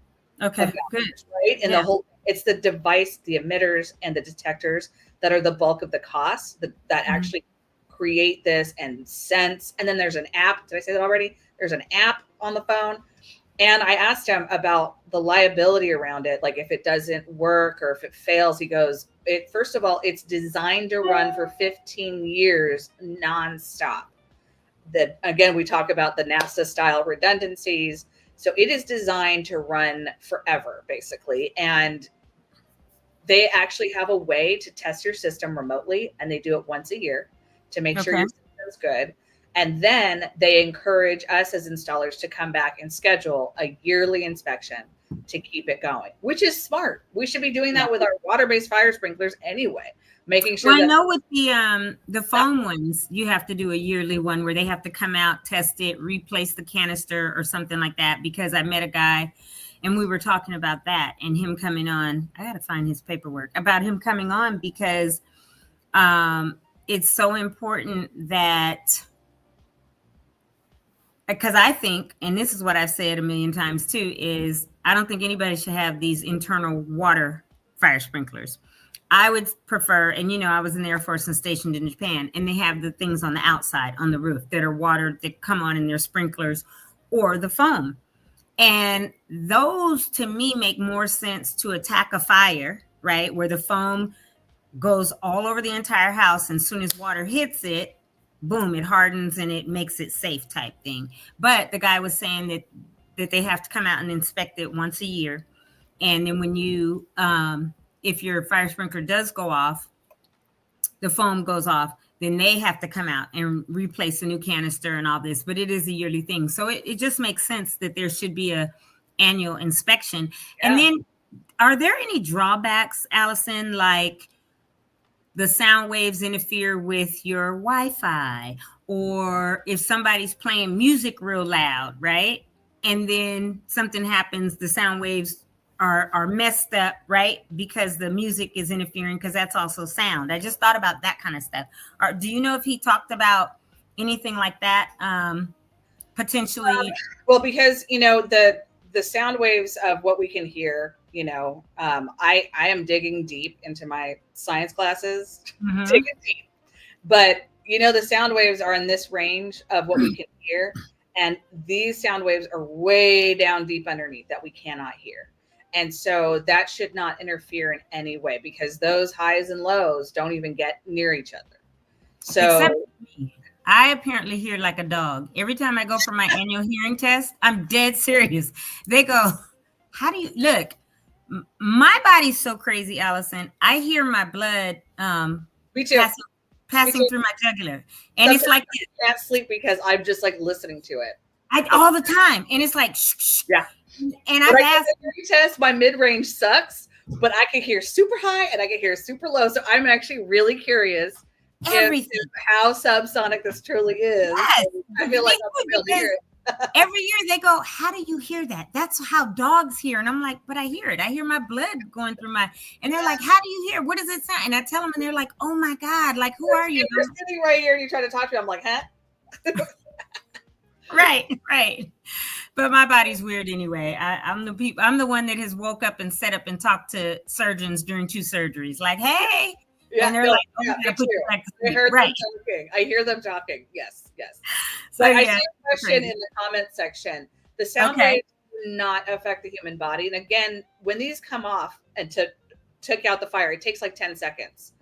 Okay, good. Right? And the whole, it's the device, the emitters and the detectors that are the bulk of the costs that actually create this and sense. And then there's an app. Did I say that already? There's an app on the phone. And I asked him about the liability around it. Like if it doesn't work or if it fails, he goes, first of all, it's designed to run for 15 years nonstop. That again, we talk about the NASA style redundancies. So it is designed to run forever, basically. And they actually have a way to test your system remotely. And they do it once a year to make sure your system is good. And then they encourage us as installers to come back and schedule a yearly inspection to keep it going, which is smart. We should be doing that with our water-based fire sprinklers anyway, making sure. Well, I know with the foam ones, you have to do a yearly one where they have to come out, test it, replace the canister or something like that. Because I met a guy and we were talking about that and him coming on. I got to find his paperwork about him coming on because it's so important that. Because I think, and this is what I've said a million times too, is I don't think anybody should have these internal water fire sprinklers. I would prefer, and I was in the Air Force and stationed in Japan, and they have the things on the outside, on the roof, that are water that come on in their sprinklers or the foam. And those to me make more sense to attack a fire, right? Where the foam goes all over the entire house, and as soon as water hits it, boom, it hardens and it makes it safe type thing. But the guy was saying that they have to come out and inspect it once a year. And then when you, if your fire sprinkler does go off, the foam goes off, then they have to come out and replace a new canister and all this. But it is a yearly thing. So it just makes sense that there should be a annual inspection. Yeah. And then are there any drawbacks, Allison, like the sound waves interfere with your Wi-Fi, or if somebody's playing music real loud, right? And then something happens, the sound waves are messed up, right? Because the music is interfering, because that's also sound. I just thought about that kind of stuff. Do you know if he talked about anything like that potentially? Well, because, the sound waves of what we can hear, I am digging deep into my science classes, digging deep. But, the sound waves are in this range of what we can hear. And these sound waves are way down deep underneath that we cannot hear. And so that should not interfere in any way, because those highs and lows don't even get near each other. So except me. I apparently hear like a dog. Every time I go for my annual hearing test, I'm dead serious. They go, how do you look? My body's so crazy, Allison. I hear my blood Me too. passing through my jugular, and it's like I can't sleep because I'm just like listening to it all the time, and it's like yeah. And I've asked test, my mid range sucks, but I can hear super high and I can hear super low. So I'm actually really curious how subsonic this truly is. Yes. I feel like I'm able to hear it. Every year they go, how do you hear that? That's how dogs hear. And I'm like, but I hear it. I hear my blood going through and they're like, how do you hear? What does it sound? And I tell them and they're like, oh my God, like, who are you? You're sitting right here and you try to talk to me. I'm like, huh? Right. But my body's weird anyway. I'm the one that has woke up and set up and talked to surgeons during 2 surgeries. Like, hey. Yeah, and they're like, oh, I hear them talking. Yes. So I see a question in the comment section. The sound waves do not affect the human body. And again, when these come off and took out the fire, it takes like 10 seconds.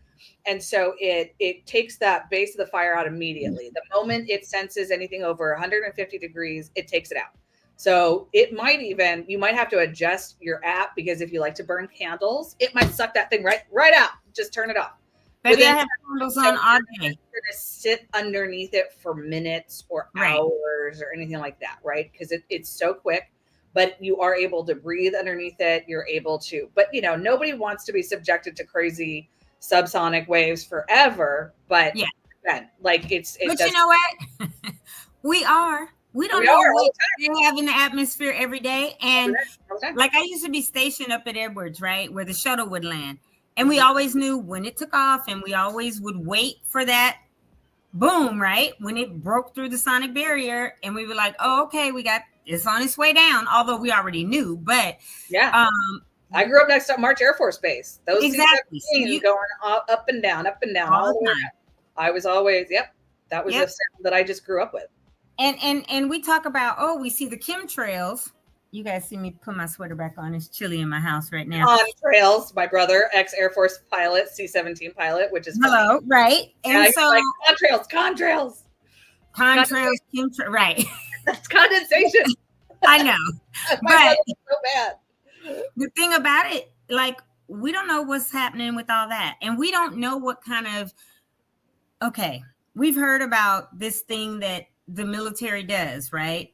And so it takes that base of the fire out immediately. The moment it senses anything over 150 degrees, it takes it out. So you might have to adjust your app, because if you like to burn candles, it might suck that thing right out. Just turn it off. Maybe I have candles on all day. You're going to sit underneath it for minutes or hours or anything like that, right? Because it's so quick, but you are able to breathe underneath it. You're able to, but nobody wants to be subjected to crazy subsonic waves forever. But again, like but you know what? We don't know what they have in the atmosphere every day. And like I used to be stationed up at Edwards, right, where the shuttle would land. And we always knew when it took off, and we always would wait for that boom, right? When it broke through the sonic barrier, and we were like, oh, okay, it's on its way down, although we already knew. But I grew up next to March Air Force Base. Those exactly. going up and down all the way down. I was always, that was the sound that I just grew up with. And we talk about, we see the chemtrails. You guys see me put my sweater back on. It's chilly in my house right now. On trails, my brother, ex-Air Force pilot, C-17 pilot, which is hello, right? And so like, contrails, chemtrails, right? That's condensation. I know, but so bad. The thing about it, like, we don't know what's happening with all that, and we don't know what kind of. Okay, we've heard about this thing that the military does, right?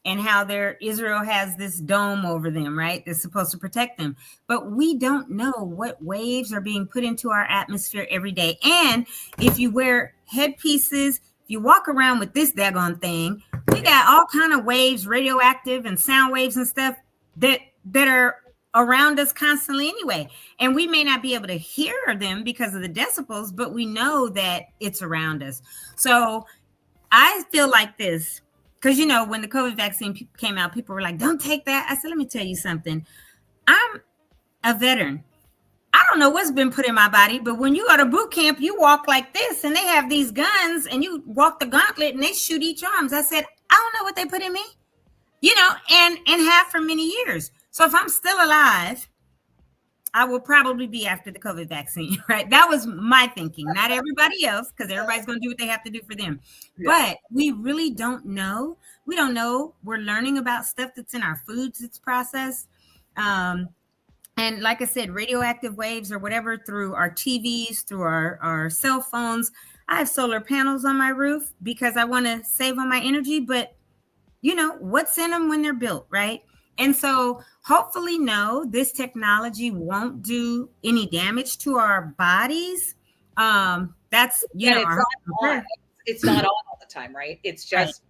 And how Israel has this dome over them, right? That's supposed to protect them. But we don't know what waves are being put into our atmosphere every day. And if you wear headpieces, if you walk around with this daggone thing, we got all kind of waves, radioactive and sound waves and stuff that are around us constantly anyway. And we may not be able to hear them because of the decibels, but we know that it's around us. So I feel like this. Because, when the COVID vaccine came out, people were like, don't take that. I said, let me tell you something. I'm a veteran. I don't know what's been put in my body, but when you go to boot camp, you walk like this and they have these guns and you walk the gauntlet and they shoot each arms. I said, I don't know what they put in me, and have for many years. So if I'm still alive, I will probably be after the COVID vaccine, right? That was my thinking, not everybody else, because everybody's going to do what they have to do for them. Yeah. But we really don't know. We don't know. We're learning about stuff that's in our foods that's processed. And like I said, radioactive waves or whatever through our TVs, through our cell phones. I have solar panels on my roof because I want to save on my energy, but what's in them when they're built, right? And so hopefully, this technology won't do any damage to our bodies. That's, it's not on all the time, right? It's just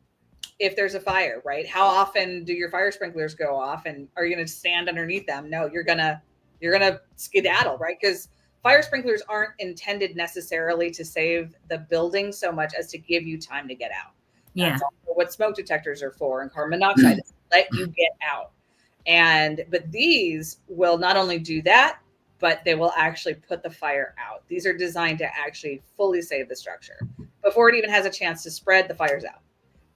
if there's a fire, right? How often do your fire sprinklers go off, and are you going to stand underneath them? No, you're going to skedaddle, right? Because fire sprinklers aren't intended necessarily to save the building so much as to give you time to get out. Yeah. That's also what smoke detectors are for, and carbon monoxide is to let you get out. But these will not only do that, but they will actually put the fire out. These are designed to actually fully save the structure. Before it even has a chance to spread, the fire's out.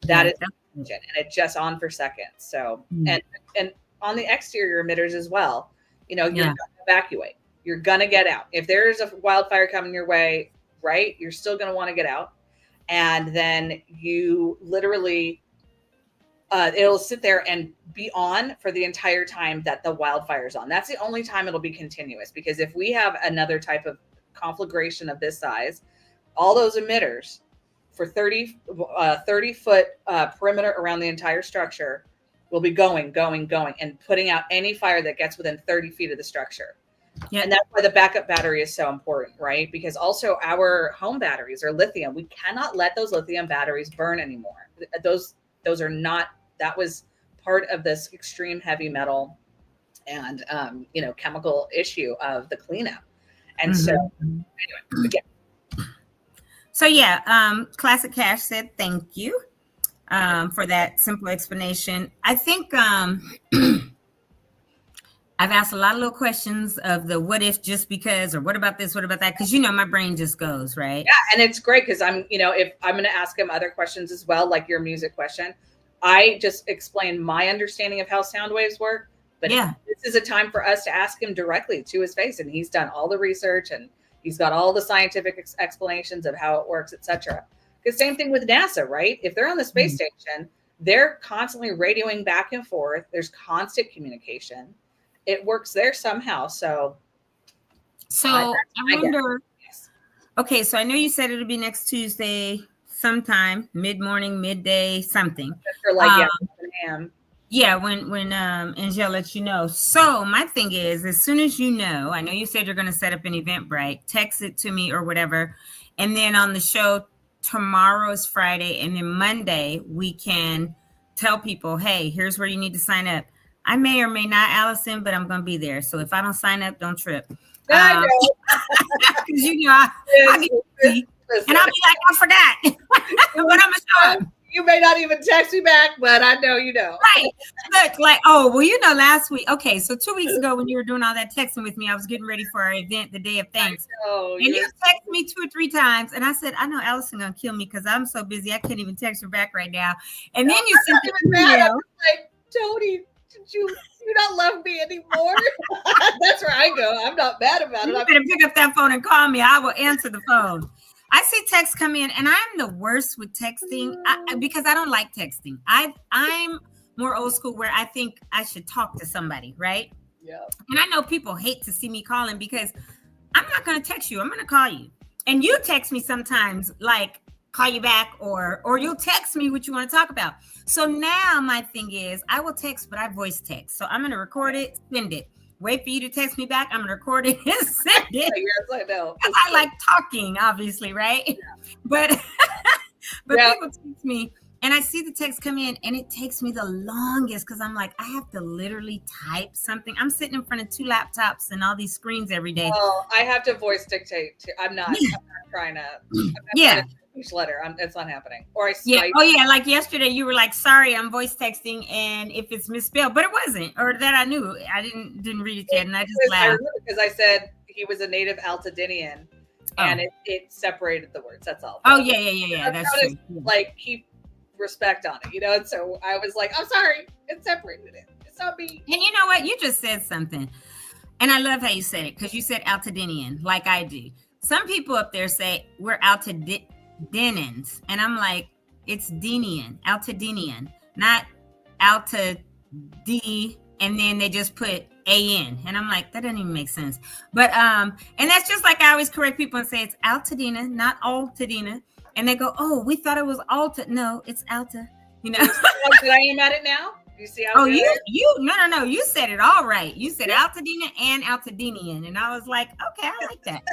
That is and it's just on for seconds. So, and on the exterior emitters as well, you're going to evacuate. You're going to get out. If there's a wildfire coming your way, right, you're still going to want to get out. And then you literally it'll sit there and be on for the entire time that the wildfire's on. That's the only time it'll be continuous, because if we have another type of conflagration of this size, all those emitters for 30 foot perimeter around the entire structure will be going, and putting out any fire that gets within 30 feet of the structure. Yeah. And that's why the backup battery is so important, right? Because also our home batteries are lithium. We cannot let those lithium batteries burn anymore. Those are not, that was part of this extreme heavy metal and, chemical issue of the cleanup. And so anyway, again. So yeah, Classic Cash said, thank you for that simple explanation. I think I've asked a lot of little questions of the what if, just because, or what about this, what about that? Because, my brain just goes, right? Yeah, and it's great because if I'm going to ask him other questions as well, like your music question, I just explain my understanding of how sound waves work. But this is a time for us to ask him directly to his face. And he's done all the research and he's got all the scientific explanations of how it works, etc. Because same thing with NASA, right? If they're on the space station, they're constantly radioing back and forth. There's constant communication. It works there somehow. So I wonder. Okay, so I know you said it'll be next Tuesday, sometime mid-morning, midday, something. For like 7 a.m. Yeah, when Angel lets you know. So my thing is, as soon as I know you said you're going to set up an Eventbrite, text it to me or whatever, and then on the show tomorrow is Friday, and then Monday we can tell people, hey, here's where you need to sign up. I may or may not, Allison, but I'm going to be there. So if I don't sign up, don't trip. Because I get busy, and I'll be like, I forgot. But I'm going to show up. You may not even text me back, but I know you know. Right. Look, last week. Okay, so 2 weeks ago when you were doing all that texting with me, I was getting ready for our event, the day of thanks. And you texted me 2 or 3 times, and I said, I know Allison going to kill me because I'm so busy. I can't even text her back right now. And then you sent an email. Like, Toni, you not love me anymore? That's where I go. I'm not mad about it. You better pick up that phone and call me. I will answer the phone. I see texts come in, and I'm the worst with texting because I don't like texting. I'm more old school where I think I should talk to somebody, right? Yeah. And I know people hate to see me calling because I'm not going to text you. I'm going to call you. And you text me sometimes like call you back or you'll text me what you want to talk about. So now my thing is I will text, but I voice text. So I'm going to record it, send it. Wait for you to text me back. I'm going to record it and send it. Yes, I know. I like talking, obviously, right? Yeah. But people text me and I see the text come in and it takes me the longest because I'm like, I have to literally type something. I'm sitting in front of 2 laptops and all these screens every day. Oh, I have to voice dictate too. I'm not trying to. Each letter, it's not happening. Or I Skype. Like yesterday you were like, sorry, I'm voice texting, and if it's misspelled, but it wasn't, or that I knew I didn't read it yet, and I just laughed because I said he was a native Altadinian, and it separated the words. That's all. Oh yeah. That's true. Like keep respect on it, And so I was like, I'm sorry, it separated it. It's not me. And you know what? You just said something, and I love how you said it because you said Altadinian, like I do. Some people up there say we're Altadinians, and I'm like, it's Altadinian, not Alta D, and then they just put A-N, and I'm like, that doesn't even make sense. But and that's just like I always correct people and say it's Altadena, not Altadena, and they go, oh, we thought it was Alta. No, it's Alta. Did I aim at it now? You see how? No, you said it all right. You said Altadena and Altadinian, and I was like, okay, I like that.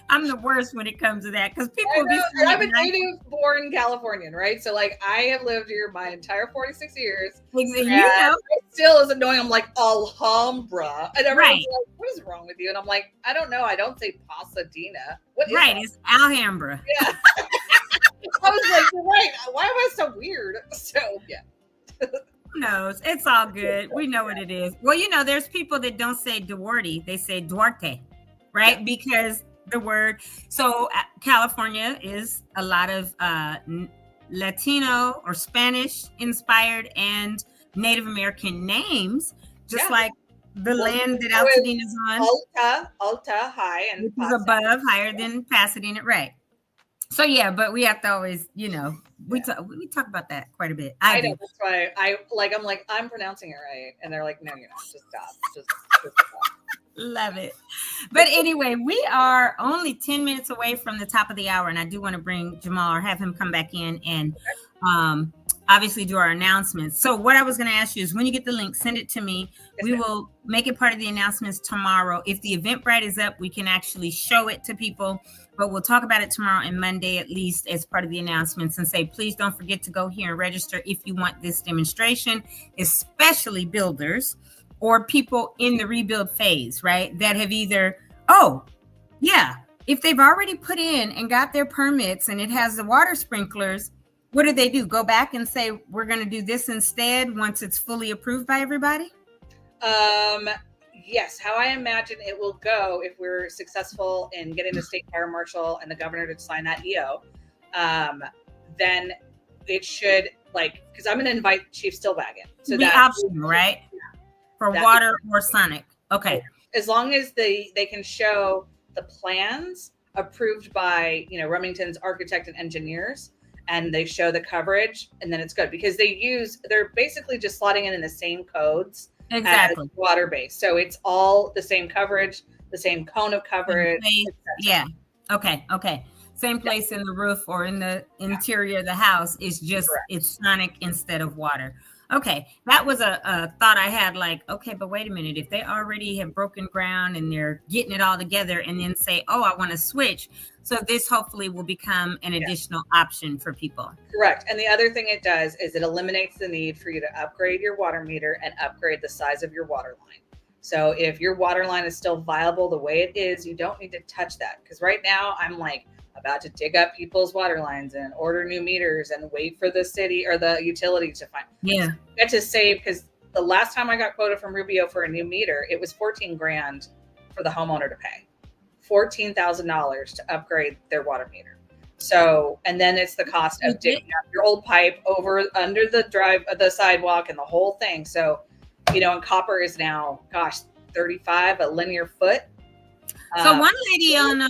I'm the worst when it comes to that because people. I'm a native-born Californian, right? So, like, I have lived here my entire 46 years. It still is annoying. I'm like Alhambra, and everyone's like, "What is wrong with you?" And I'm like, "I don't know. I don't say Pasadena. What is that?" It's Alhambra. Yeah. I was like, "You're right. Why am I so weird?" So, yeah. Who knows? It's all good. We know what it is. Well, there's people that don't say Duarte; they say Duarte, right? Because the word. So California is a lot of Latino or Spanish inspired and Native American names, just like the land that Altadena is on. Alta, high, and which is above, higher than Pasadena, right? So but we have to always, we talk about that quite a bit. I know, that's why I'm pronouncing it right, and they're like, no, you're not. Just stop. Just stop. Love it. But anyway, we are only 10 minutes away from the top of the hour, and I do want to bring Jamal or have him come back in and obviously do our announcements. So what I was going to ask you is when you get the link, send it to me. Yes, we will make it part of the announcements tomorrow. If the Eventbrite is up, we can actually show it to people, but we'll talk about it tomorrow and Monday at least as part of the announcements and say, please don't forget to go here and register if you want this demonstration, especially builders or people in the rebuild phase, right? That have either, if they've already put in and got their permits and it has the water sprinklers, what do? Go back and say, we're going to do this instead once it's fully approved by everybody? Yes. How I imagine it will go if we're successful in getting the state fire marshal and the governor to sign that EO, then it should because I'm going to invite Chief Stillwagon. So that's optional, right? For water or sonic. Okay. As long as they can show the plans approved by, Remington's architect and engineers, and they show the coverage, and then it's good because they're basically just slotting in the same codes exactly as water based. So it's all the same coverage, the same cone of coverage. Yeah. Okay. Same place in the roof or in the interior of the house. It's just, it's sonic instead of water. Okay, that was a thought I had, but wait a minute. If they already have broken ground and they're getting it all together and then say, I want to switch. So this hopefully will become an additional option for people. Correct. And the other thing it does is it eliminates the need for you to upgrade your water meter and upgrade the size of your water line. So if your water line is still viable the way it is, you don't need to touch that. Because right now I'm about to dig up people's water lines and order new meters and wait for the city or the utility to find. Yeah. Get to save, because the last time I got quoted from Rubio for a new meter, it was $14,000 for the homeowner to pay. $14,000 to upgrade their water meter. So, and then it's the cost of digging up your old pipe under the sidewalk and the whole thing. So, and copper is now, $35 a linear foot. So one lady on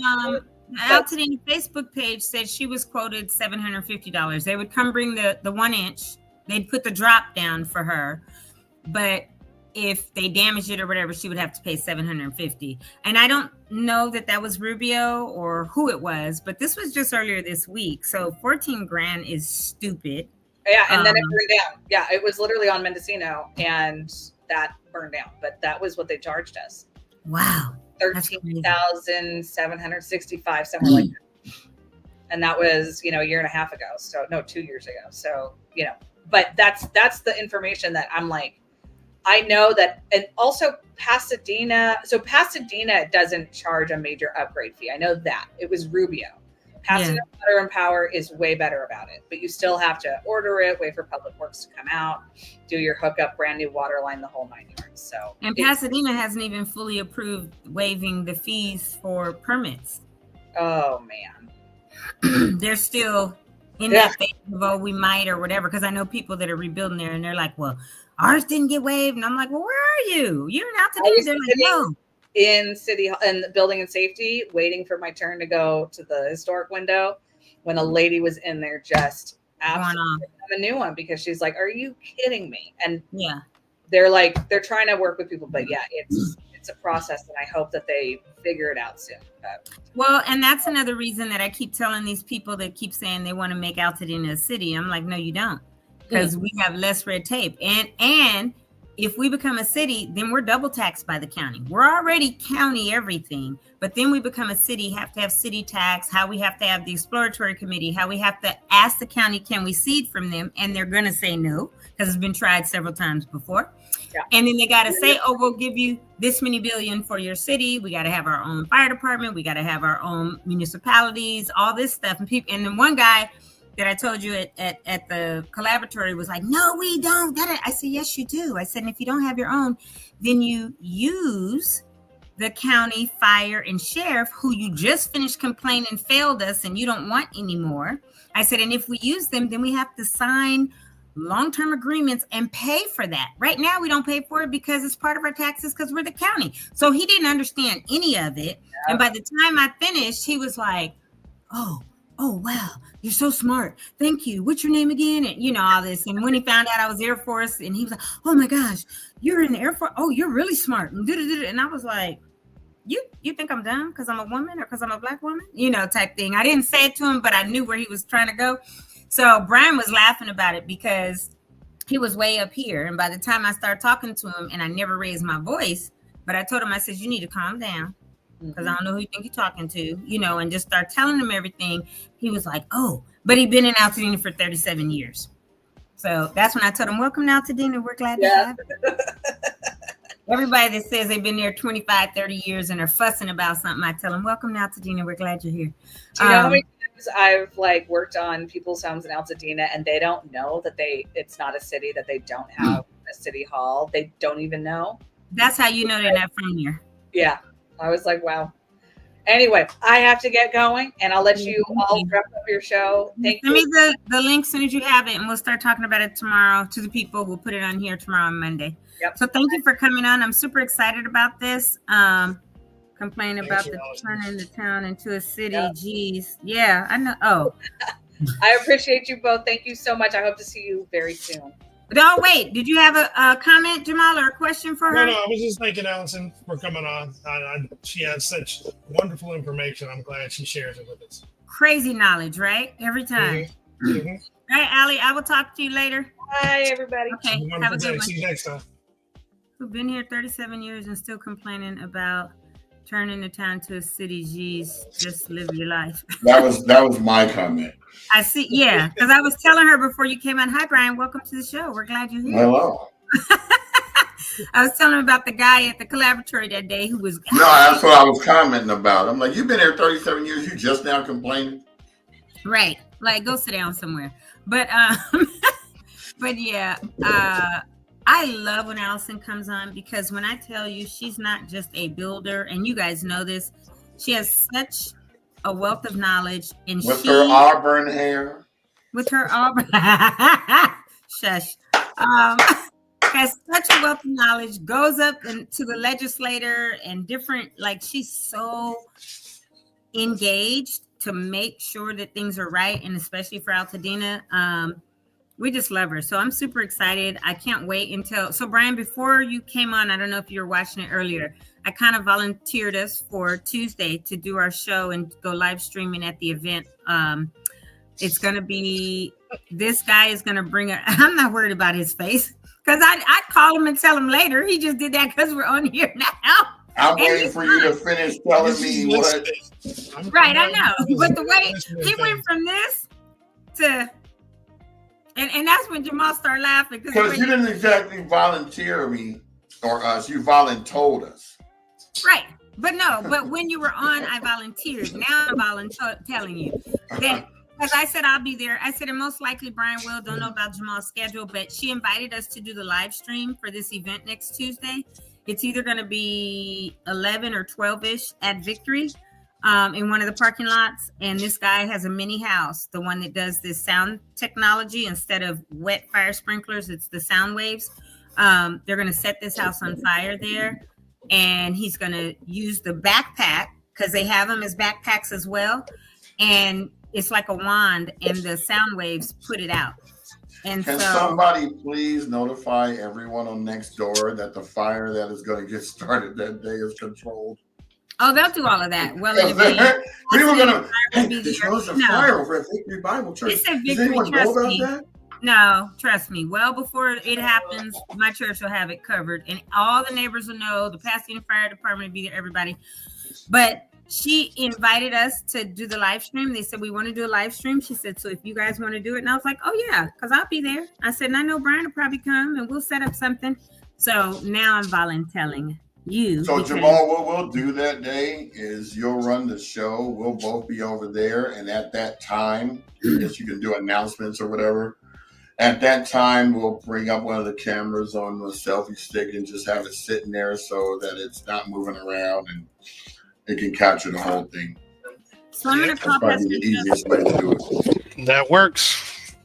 Altadena Facebook page said she was quoted $750. They would come bring the 1 inch. They'd put the drop down for her, but if they damaged it or whatever, she would have to pay $750. And I don't know that was Rubio or who it was, but this was just earlier this week. So $14,000 is stupid. Yeah, and then it burned down. Yeah, it was literally on Mendocino, and that burned down. But that was what they charged us. Wow. 13,765, somewhere like that. And that was, a year and a half ago. So no, 2 years ago. So, but that's the information that I'm I know that. And also Pasadena. So Pasadena doesn't charge a major upgrade fee. I know that. It was Rubio. Pasadena Water and Power is way better about it, but you still have to order it, wait for Public Works to come out, do your hookup, brand new water line, the whole 9 yards. So, and Pasadena hasn't even fully approved waiving the fees for permits. Oh man, they're still in that phase of we might or whatever. Because I know people that are rebuilding there, and they're like, "Well, ours didn't get waived," and I'm like, "Well, where are you? You're not to do." They're like, "No." In City Hall and building and safety, waiting for my turn to go to the historic window, when a lady was in there just absolutely a new one, because she's like, "Are you kidding me?" And they're trying to work with people, but it's a process, and I hope that they figure it out soon. Well, and that's another reason that I keep telling these people that keep saying they want to make Altadena a city. I'm like, no, you don't, because we have less red tape, and if we become a city, then we're double taxed by the county. We're already county everything, but then we become a city, have to have city tax, how we have to have the exploratory committee, how we have to ask the county, can we seed from them? And they're going to say no, because it's been tried several times before. Yeah. And then they got to say, we'll give you this many billion for your city. We got to have our own fire department. We got to have our own municipalities, all this stuff. And people, and then one guy that I told you at the collaboratory was like, no, we don't. I said, yes, you do. I said, and if you don't have your own, then you use the county fire and sheriff, who you just finished complaining failed us and you don't want anymore. I said, and if we use them, then we have to sign long-term agreements and pay for that. Right now, we don't pay for it because it's part of our taxes because we're the county. So he didn't understand any of it. And by the time I finished, he was like, oh, oh, wow, you're so smart. Thank you. What's your name again? And all this. And when he found out I was Air Force, and he was like, oh my gosh, you're in the Air Force. Oh, you're really smart. And I was like, you think I'm dumb because I'm a woman or because I'm a Black woman? Type thing. I didn't say it to him, but I knew where he was trying to go. So Brian was laughing about it because he was way up here. And by the time I started talking to him, and I never raised my voice, but I told him, I said, you need to calm down because I don't know who you think you're talking to, and just start telling him everything. He was like, oh, but he'd been in Altadena for 37 years. So that's when I told him, welcome to Altadena. We're glad to have you. Everybody that says they've been there 25, 30 years and are fussing about something, I tell them, welcome to Altadena. We're glad you're here. Do you know how many times I've worked on people's homes in Altadena and they don't know that it's not a city, that they don't have a city hall. They don't even know. That's how you know they're not from here. Yeah. I was like, wow. Anyway, I have to get going and I'll let you all wrap up your show. Thank you. Send me the link as soon as you have it and we'll start talking about it tomorrow to the people. We'll put it on here tomorrow on Monday. Yep. So thank you for coming on. I'm super excited about this. Complaining about the turning the town into a city. Yep. Geez. Yeah, I know. Oh. I appreciate you both. Thank you so much. I hope to see you very soon. No, wait. Did you have a comment, Jamal, or a question for her? No, I was just thanking Allison for coming on. She has such wonderful information. I'm glad she shares it with us. Crazy knowledge, right? Every time. Mm-hmm. Mm-hmm. All right, Allie, I will talk to you later. Bye, everybody. Okay, have a good one. See you next time. We've been here 37 years and still complaining about turning the town to a city. Geez, just live your life. That was my comment. I see. Yeah, because I was telling her before you came on. Hi, Brian. Welcome to the show. We're glad you're here. Hello. I was telling him about the guy at the collaboratory that day who was. No, that's what I was commenting about. I'm like, you've been here 37 years. You just now complaining. Right. Like, go sit down somewhere. But but yeah. I love when Allison comes on because when I tell you she's not just a builder, and you guys know this, she has such a wealth of knowledge. And with her auburn hair. With her auburn. Shush. Has such a wealth of knowledge, goes up to the legislator and different, like she's so engaged to make sure that things are right. And especially for Altadena, we just love her. So I'm super excited. I can't wait until. So Brian, before you came on, I don't know if you were watching it earlier, I kind of volunteered us for Tuesday to do our show and go live streaming at the event. It's going to be, this guy is going to bring it. I'm not worried about his face because I'd call him and tell him later. He just did that because we're on here now. I'm waiting for you to finish telling me what. Right, I know. But the way he went from this to. And that's when Jamal started laughing. Because you didn't exactly volunteer me or us. You voluntold us. Right. But when you were on, I volunteered. Now I'm telling you. Then, because I said I'll be there. I said, and most likely Brian will. Don't know about Jamal's schedule, but she invited us to do the live stream for this event next Tuesday. It's either going to be 11 or 12-ish at Victory. In one of the parking lots, and this guy has a mini house, the one that does this sound technology. Instead of wet fire sprinklers, it's the sound waves. They're going to set this house on fire there, and he's going to use the backpack because they have them as backpacks as well, and it's like a wand, and the sound waves put it out. And can somebody please notify everyone on Nextdoor that the fire that is going to get started that day is controlled? Oh, they'll do all of that. Well, we were gonna. There's a fire over at Victory Bible Church. It's a Victory. Trust me. No, trust me. Well, before it happens, my church will have it covered, and all the neighbors will know. The Pasadena Fire Department will be there. Everybody. But she invited us to do the live stream. They said we want to do a live stream. She said, so if you guys want to do it, and I was like, oh yeah, because I'll be there. I said, and I know Brian will probably come, and we'll set up something. So now I'm volunteering. So Jamal, what we'll do that day is you'll run the show. We'll both be over there, and at that time, I guess you can do announcements or whatever. At that time, we'll bring up one of the cameras on the selfie stick and just have it sitting there so that it's not moving around and it can capture the whole thing. So I'm going to call Pastor the easiest way to do it. That works.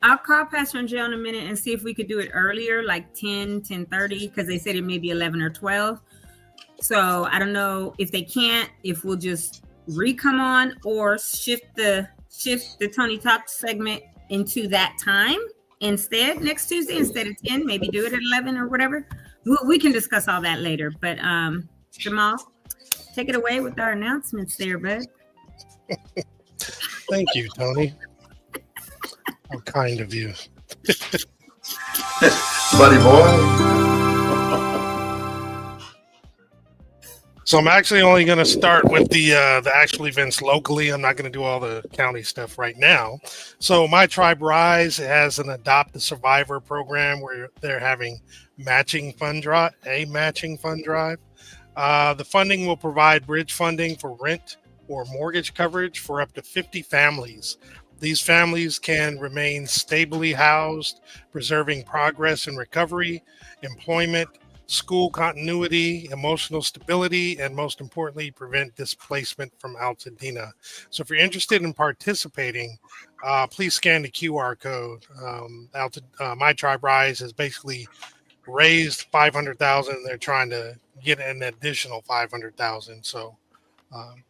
I'll call Pastor and Jill in a minute and see if we could do it earlier, like 10:30, because they said it may be 11 or 12. So I don't know if they can't, if we'll just come on or shift the shift the Tony Talk segment into that time instead next Tuesday instead of 10. Maybe do it at 11 or whatever. We can discuss all that later. But Jamal, take it away with our announcements there, bud. Thank you, Toni. How kind of you. Buddy boy. So I'm actually only going to start with the actual events locally. I'm not going to do all the county stuff right now. So My Tribe Rise has an Adopt a Survivor program where they're having a matching fund drive. The funding will provide bridge funding for rent or mortgage coverage for up to 50 families. These families can remain stably housed, preserving progress and recovery, employment, school continuity, emotional stability, and most importantly, prevent displacement from Altadena. So if you're interested in participating, please scan the QR code. My Tribe Rise has basically raised $500,000. They're trying to get an additional $500,000. So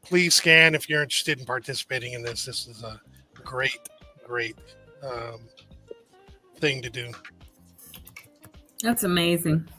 please scan if you're interested in participating in this. This is a great thing to do. That's amazing.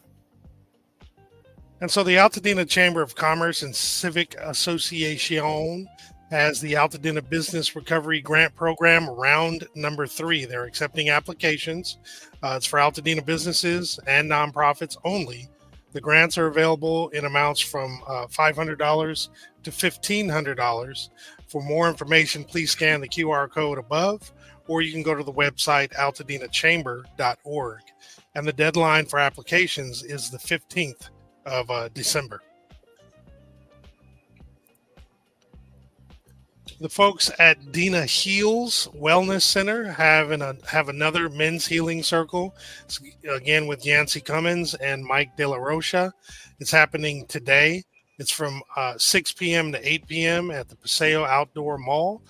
And so the Altadena Chamber of Commerce and Civic Association has the Altadena Business Recovery Grant Program round number 3. They're accepting applications. It's for Altadena businesses and nonprofits only. The grants are available in amounts from $500 to $1,500. For more information, please scan the QR code above, or you can go to the website altadenachamber.org. And the deadline for applications is the 15th of December. The folks at Dina Heals Wellness Center have another men's healing circle. It's, again, with Yancey Cummins and Mike De La Rocha. It's happening today. It's from 6 p.m. to 8 p.m. at the Paseo Outdoor Mall,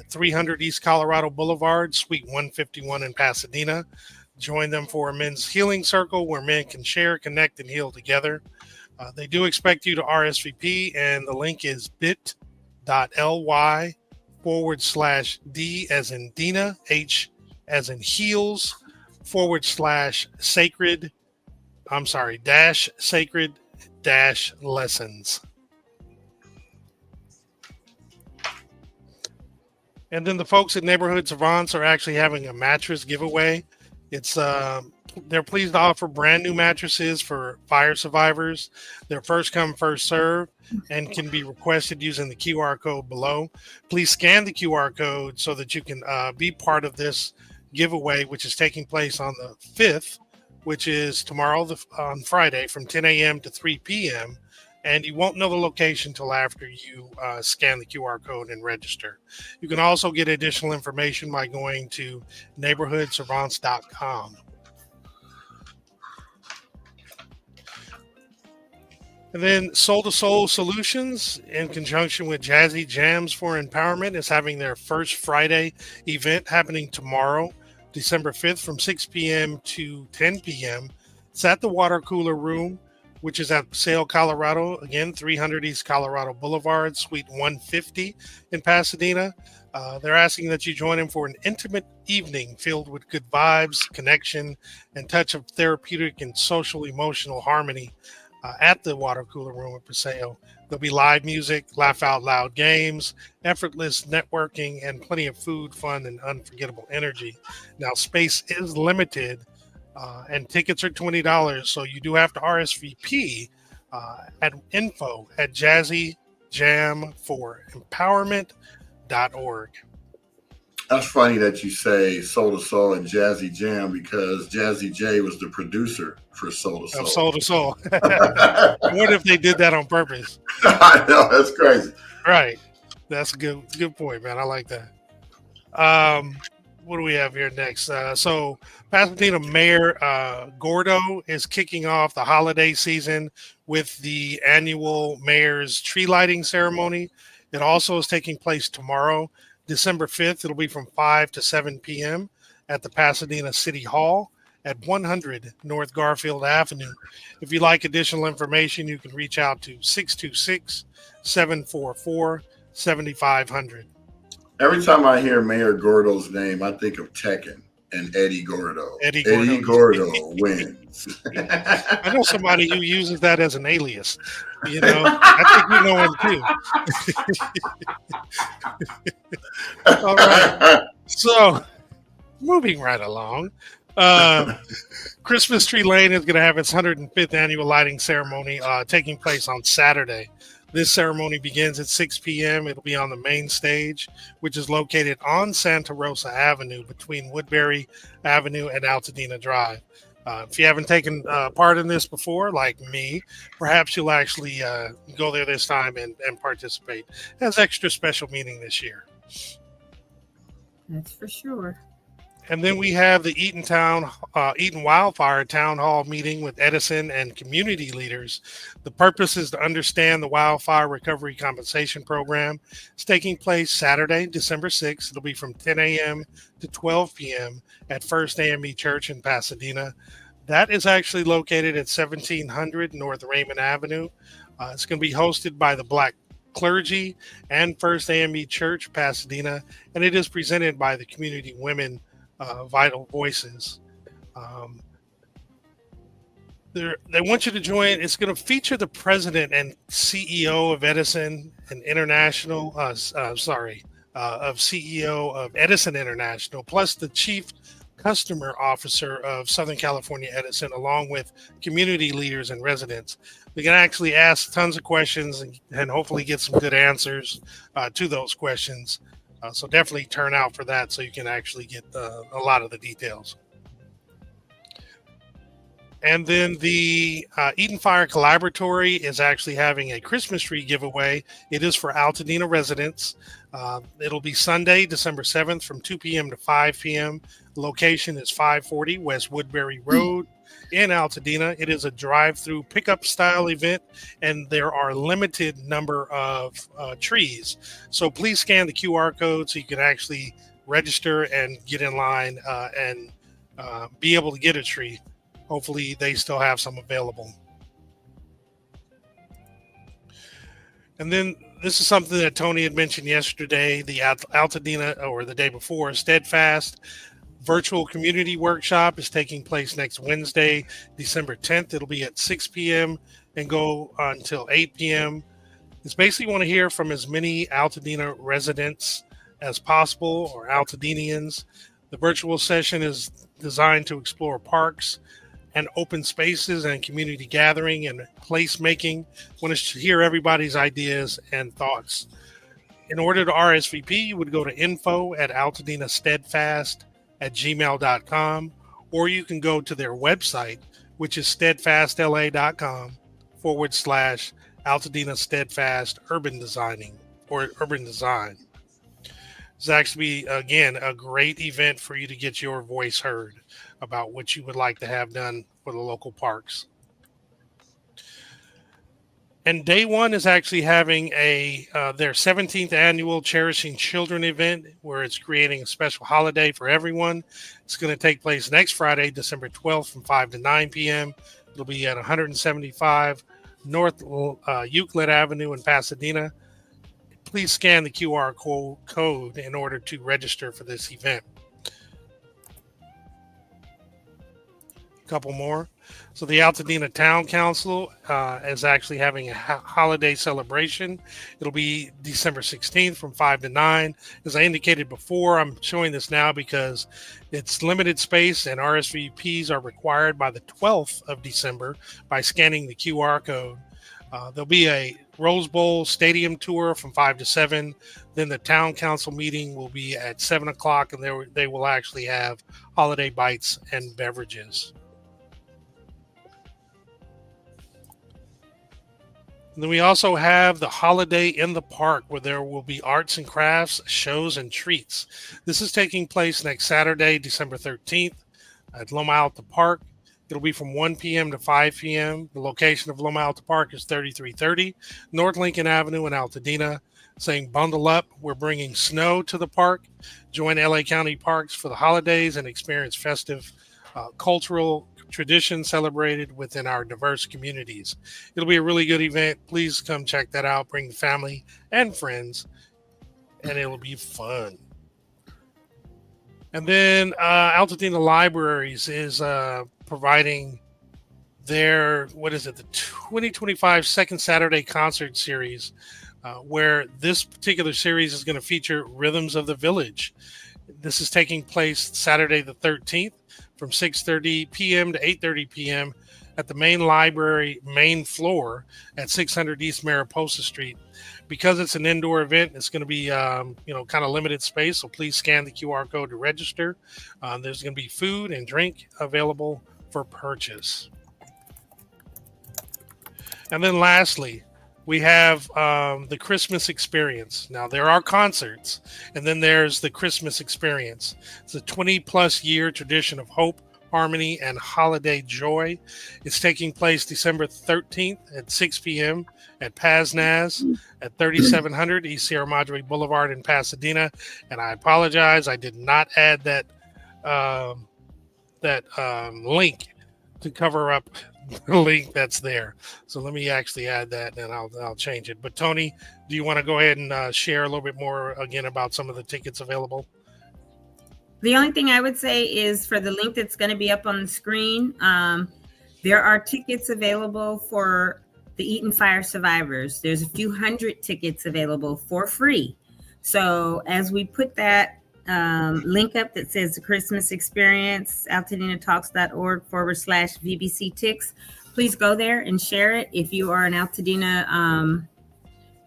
300 East Colorado Boulevard, Suite 151 in Pasadena. Join them for a men's healing circle where men can share, connect, and heal together. They do expect you to RSVP, and the link is bit.ly/D as in Dina, H as in heels, /sacred lessons. And then the folks at Neighborhood Savants are actually having a mattress giveaway. They're pleased to offer brand new mattresses for fire survivors. They're first come, first serve, and can be requested using the QR code below. Please scan the QR code so that you can be part of this giveaway, which is taking place on the 5th, which is tomorrow, on Friday, from 10 a.m. to 3 p.m. And you won't know the location until after you scan the QR code and register. You can also get additional information by going to neighborhoodservants.com. And then Soul to Soul Solutions, in conjunction with Jazzy Jams for Empowerment, is having their first Friday event happening tomorrow, December 5th, from 6 p.m. to 10 p.m. It's at the Water Cooler Room, which is at Paseo, Colorado. Again, 300 East Colorado Boulevard, Suite 150 in Pasadena. They're asking that you join them for an intimate evening filled with good vibes, connection, and touch of therapeutic and social emotional harmony at the Water Cooler Room at Paseo. There'll be live music, laugh out loud games, effortless networking, and plenty of food, fun, and unforgettable energy. Now, space is limited, and tickets are $20, so you do have to RSVP at info@jazzyjamforempowerment.org. That's funny that you say Soul to Soul and Jazzy Jam, because Jazzy J was the producer for Soul to Soul. Of Soul to Soul. I wonder if they did that on purpose. I know, that's crazy. Right. That's a good point, man. I like that. What do we have here next? So Pasadena Mayor Gordo is kicking off the holiday season with the annual Mayor's tree lighting ceremony. It also is taking place tomorrow, December 5th. It'll be from 5 to 7 p.m. at the Pasadena City Hall at 100 North Garfield Avenue. If you'd like additional information, you can reach out to 626-744-7500. Every time I hear Mayor Gordo's name, I think of Tekken and Eddie Gordo. Eddie Gordo wins. I know somebody who uses that as an alias. I think you know him too. All right. So, moving right along. Christmas Tree Lane is going to have its 105th annual lighting ceremony taking place on Saturday. This ceremony begins at 6 p.m. It'll be on the main stage, which is located on Santa Rosa Avenue between Woodbury Avenue and Altadena Drive. If you haven't taken part in this before, like me, perhaps you'll actually go there this time and participate. It has extra special meaning this year. That's for sure. And then we have the Eaton Wildfire Town Hall meeting with Edison and community leaders. The purpose is to understand the Wildfire Recovery Compensation Program. It's taking place Saturday, December 6th. It'll be from 10 a.m. to 12 p.m. at First AME Church in Pasadena. That is actually located at 1700 North Raymond Avenue. It's going to be hosted by the Black Clergy and First AME Church, Pasadena, and it is presented by the Community Women Vital Voices. They want you to join. It's going to feature the president and CEO of Edison and International. Of CEO of Edison International, plus the chief customer officer of Southern California Edison, along with community leaders and residents. We can actually ask tons of questions and hopefully get some good answers to those questions. So definitely turn out for that so you can actually get a lot of the details. And then the Eden Fire Collaboratory is actually having a Christmas tree giveaway. It is for Altadena residents. It'll be Sunday, December 7th from 2 p.m. to 5 p.m. The location is 540 West Woodbury Road in Altadena. It is a drive-through pickup style event, and there are limited number of trees. So please scan the QR code so you can actually register and get in line and be able to get a tree. Hopefully they still have some available. And then this is something that Toni had mentioned yesterday, the Altadena, or the day before, Steadfast virtual community workshop is taking place next Wednesday, December 10th. It'll be at 6 p.m. and go until 8 p.m. It's basically want to hear from as many Altadena residents as possible, or Altadenians. The virtual session is designed to explore parks and open spaces and community gathering and placemaking. Want to hear everybody's ideas and thoughts. In order to RSVP, you would go to info@altadenastedfast@gmail.com, or you can go to their website, which is steadfastla.com/Altadena Steadfast Urban Designing or Urban Design. It's actually, again, a great event for you to get your voice heard about what you would like to have done for the local parks. And day one is actually having their 17th annual Cherishing Children event, where it's creating a special holiday for everyone. It's going to take place next Friday, December 12th from 5 to 9 p.m. It'll be at 175 North Euclid Avenue in Pasadena. Please scan the QR code in order to register for this event. A couple more. So the Altadena Town Council is actually having a holiday celebration. It'll be December 16th from 5 to 9. As I indicated before, I'm showing this now because it's limited space and RSVPs are required by the 12th of December by scanning the QR code. There'll be a Rose Bowl Stadium tour from 5 to 7. Then the Town Council meeting will be at 7 o'clock, and they will actually have holiday bites and beverages. And then we also have the Holiday in the Park, where there will be arts and crafts, shows, and treats. This is taking place next Saturday, December 13th at Loma Alta Park. It'll be from 1 p.m. to 5 p.m. The location of Loma Alta Park is 3330 North Lincoln Avenue in Altadena. Saying bundle up, we're bringing snow to the park. Join LA County Parks for the holidays and experience festive cultural traditions celebrated within our diverse communities. It'll be a really good event. Please come check that out. Bring the family and friends. and it'll be fun. And then Altadena Libraries is providing their, the 2025 Second Saturday Concert Series, where this particular series is going to feature Rhythms of the Village. This is taking place Saturday the 13th from 6:30 p.m. to 8:30 p.m. at the main library main floor at 600 East Mariposa Street. Because it's an indoor event, it's going to be kind of limited space, so please scan the QR code to register. There's going to be food and drink available for purchase. And then lastly, we have the Christmas Experience. Now, there are concerts, and then there's the Christmas Experience. It's a 20-plus year tradition of hope, harmony, and holiday joy. It's taking place December 13th at 6 p.m. at Paznaz at 3700 East Sierra Madre Boulevard in Pasadena. And I apologize, I did not add that link to cover up the link that's there. So let me actually add that, and I'll change it. But Toni, do you want to go ahead and share a little bit more again about some of the tickets available? The only thing I would say is for the link that's going to be up on the screen, there are tickets available for the Eaton Fire survivors. There's a few hundred tickets available for free. So as we put that link up that says the Christmas Experience, altadenatalks.org/VBC Ticks, please go there and share it if you are an Altadena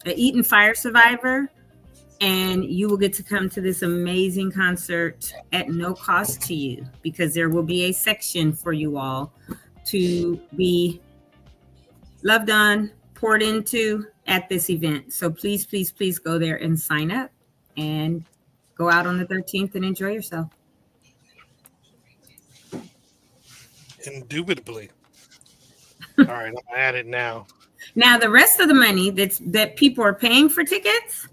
a Eaton Fire survivor, and you will get to come to this amazing concert at no cost to you, because there will be a section for you all to be loved on, poured into at this event. So please, please, please go there and sign up and go out on the 13th and enjoy yourself. Indubitably. All right, I'm gonna add it now. Now, the rest of the money that people are paying for tickets,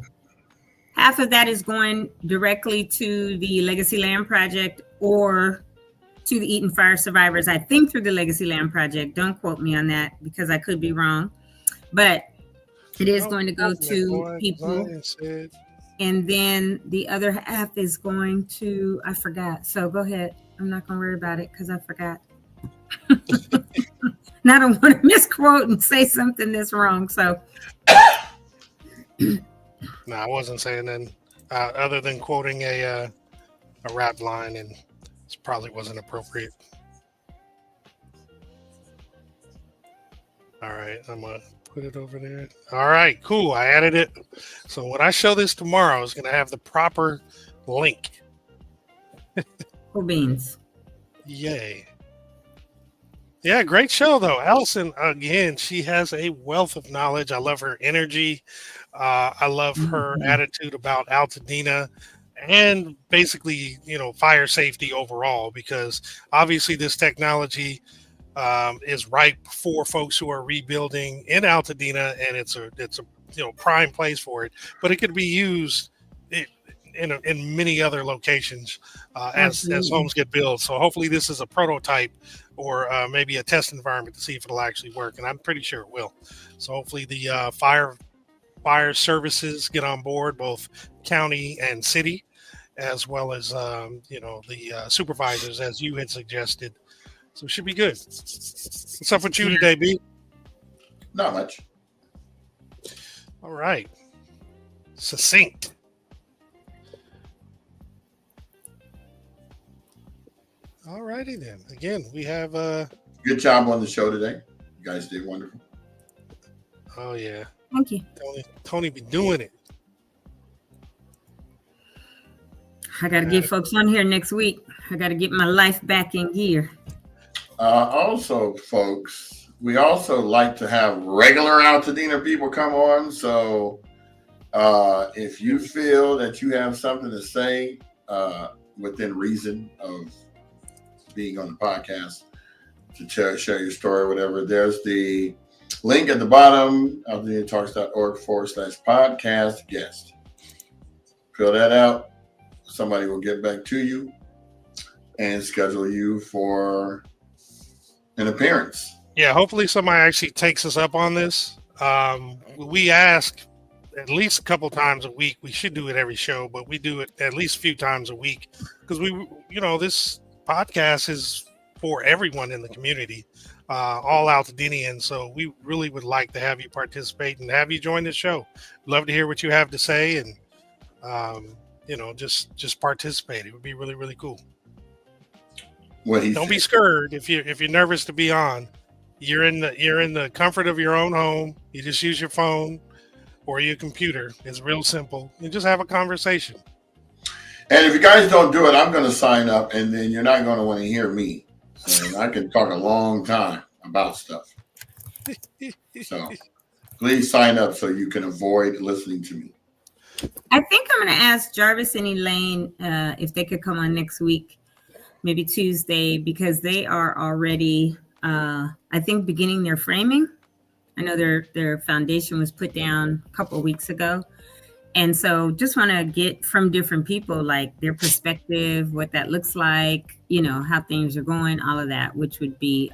half of that is going directly to the Legacy Land Project or to the Eaton Fire survivors. I think through the Legacy Land Project. Don't quote me on that because I could be wrong. But it is going to go to people. And then the other half is going to, I forgot. So go ahead. I'm not going to worry about it because I forgot. And I don't want to misquote and say something that's wrong. So. No, I wasn't saying that other than quoting a rap line, and it probably wasn't appropriate. All right, I'm going to put it over there. All right, cool. I added it. So when I show this tomorrow, it's going to have the proper link. Cool beans. Yay. Yeah, great show, though. Allison, again, she has a wealth of knowledge. I love her energy. I love her attitude about Altadena and basically, fire safety overall, because obviously this technology is ripe for folks who are rebuilding in Altadena, and it's a prime place for it. But it could be used in many other locations as homes get built. So hopefully this is a prototype or maybe a test environment to see if it'll actually work, and I'm pretty sure it will. So hopefully the fire services get on board, both county and city, as well as the supervisors, as you had suggested. So it should be good. What's up with you today, B? Not much. All right. Succinct. All righty then. Again, we have good job on the show today. You guys did wonderful. Oh yeah. Thank you. Toni be doing it. I got to get folks on here next week. I got to get my life back in gear. Also, folks, we also like to have regular Altadena people come on. So if you feel that you have something to say within reason of being on the podcast to share your story or whatever, there's the link at the bottom, altadenatalks.org/podcast guest. Fill that out. Somebody will get back to you and schedule you for an appearance. Yeah, hopefully somebody actually takes us up on this. We ask at least a couple times a week. We should do it every show, but we do it at least a few times a week because this podcast is for everyone in the community, all Altadenians. So we really would like to have you participate and have you join the show. Love to hear what you have to say and, just participate. It would be really, really cool. Don't be scared if you're nervous to be on. You're in the comfort of your own home. You just use your phone or your computer. It's real simple. You just have a conversation. And if you guys don't do it, I'm going to sign up, and then you're not going to want to hear me. So I can talk a long time about stuff. So please sign up so you can avoid listening to me. I think I'm going to ask Jarvis and Elaine if they could come on next week, maybe Tuesday, because they are already, I think, beginning their framing. I know their foundation was put down a couple of weeks ago. And so just want to get from different people, like their perspective, what that looks like, how things are going, all of that, which would be,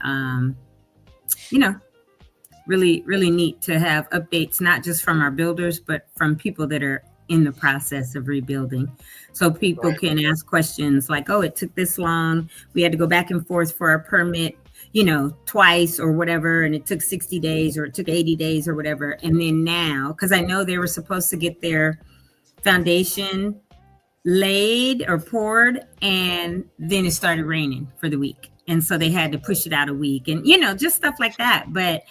really, really neat to have updates, not just from our builders, but from people that are in the process of rebuilding. So people can ask questions like, oh, it took this long. We had to go back and forth for our permit, twice or whatever. And it took 60 days or it took 80 days or whatever. And then now, because I know they were supposed to get their foundation laid or poured, and then it started raining for the week. And so they had to push it out a week and, just stuff like that. But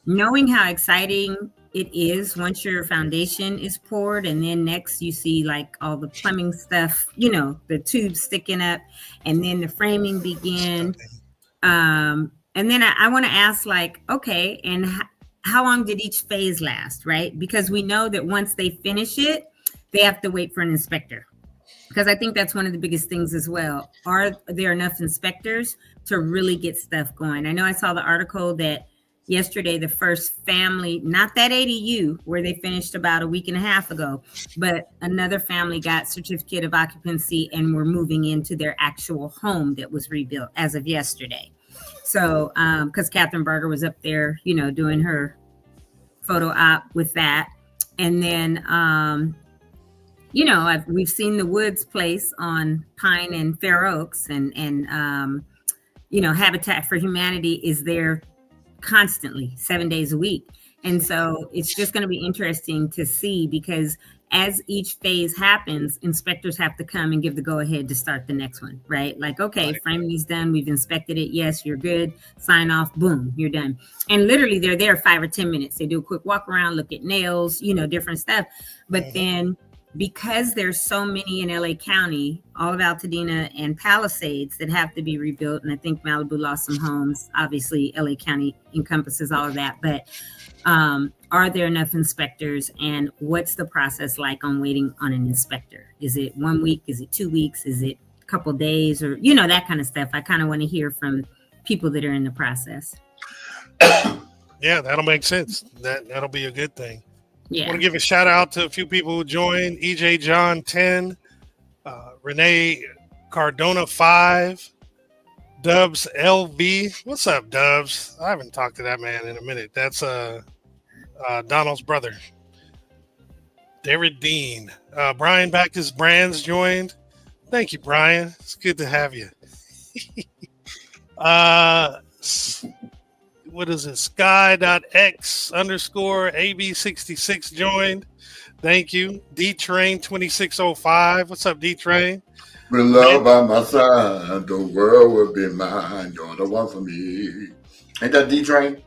knowing how exciting it is once your foundation is poured, and then next you see like all the plumbing stuff, the tubes sticking up, and then the framing begin. And then I want to ask, like, okay, and how long did each phase last, right? Because we know that once they finish it, they have to wait for an inspector. Because I think that's one of the biggest things as well. Are there enough inspectors to really get stuff going? I know I saw the article that yesterday, the first family, not that ADU where they finished about a week and a half ago, but another family got certificate of occupancy and were moving into their actual home that was rebuilt as of yesterday. So, because Catherine Berger was up there, doing her photo op with that. And then, we've seen the Woods place on Pine and Fair Oaks, and Habitat for Humanity is there constantly 7 days a week. And so it's just going to be interesting to see, because as each phase happens, inspectors have to come and give the go ahead to start the next one, right? Like, okay, framing is done. We've inspected it. Yes, you're good. Sign off. Boom, you're done. And literally they're there 5 or 10 minutes. They do a quick walk around, look at nails, different stuff. But then because there's so many in LA County, all of Altadena and Palisades that have to be rebuilt. And I think Malibu lost some homes. Obviously, LA County encompasses all of that. But are there enough inspectors, and what's the process like on waiting on an inspector? Is it 1 week? Is it 2 weeks? Is it a couple days, or, that kind of stuff? I kind of want to hear from people that are in the process. Yeah, that'll make sense. That'll be a good thing. Yeah. I want to give a shout out to a few people who joined: EJ John 10, Renee Cardona 5, Dubs LV. What's up, Dubs? I haven't talked to that man in a minute. That's Donald's brother. David Dean. Brian Backus Brands joined. Thank you, Brian. It's good to have you. What is it? Sky.x_AB66 joined. Thank you. D-Train 2605. What's up, D-Train? With love by my side, the world will be mine. You're the one for me. Ain't that D-Train?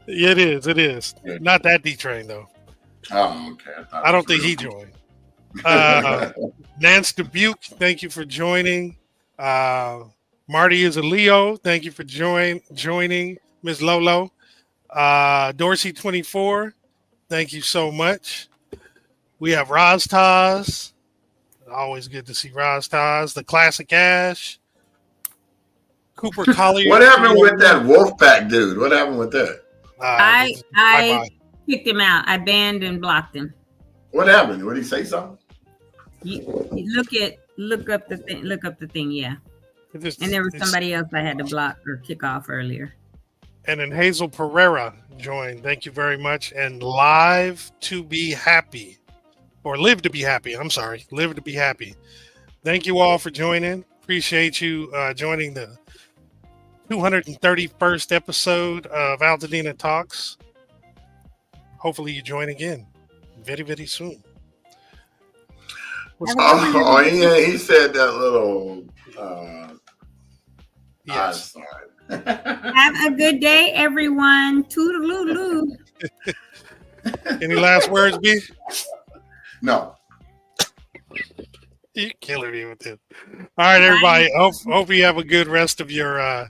It is. Yeah. Not that D-Train, though. Oh, okay. I don't think he joined. Nance Dubuque, thank you for joining. Marty is a Leo. Thank you for joining. Miss Lolo. Dorsey 24, thank you so much. We have Roztaz. Always good to see Roztaz. The Classic Ash. Cooper Collier. What happened with that Wolfpack dude? What happened with that? I kicked him out. I banned and blocked him. What happened? Would he say something? You look up the thing. Yeah. And there was somebody else I had to block or kick off earlier. And then Hazel Pereira joined. Thank you very much. And Live to Be Happy, or Live to Be Happy. I'm sorry. Live to Be Happy. Thank you all for joining. Appreciate you joining the 231st episode of Altadena Talks. Hopefully you join again very, very soon. Oh, yeah, he said that little. Yes. Have a good day, everyone. Toodaloo. Any last words, B? No. You're killing me with this. All right, everybody. Hope you have a good rest of your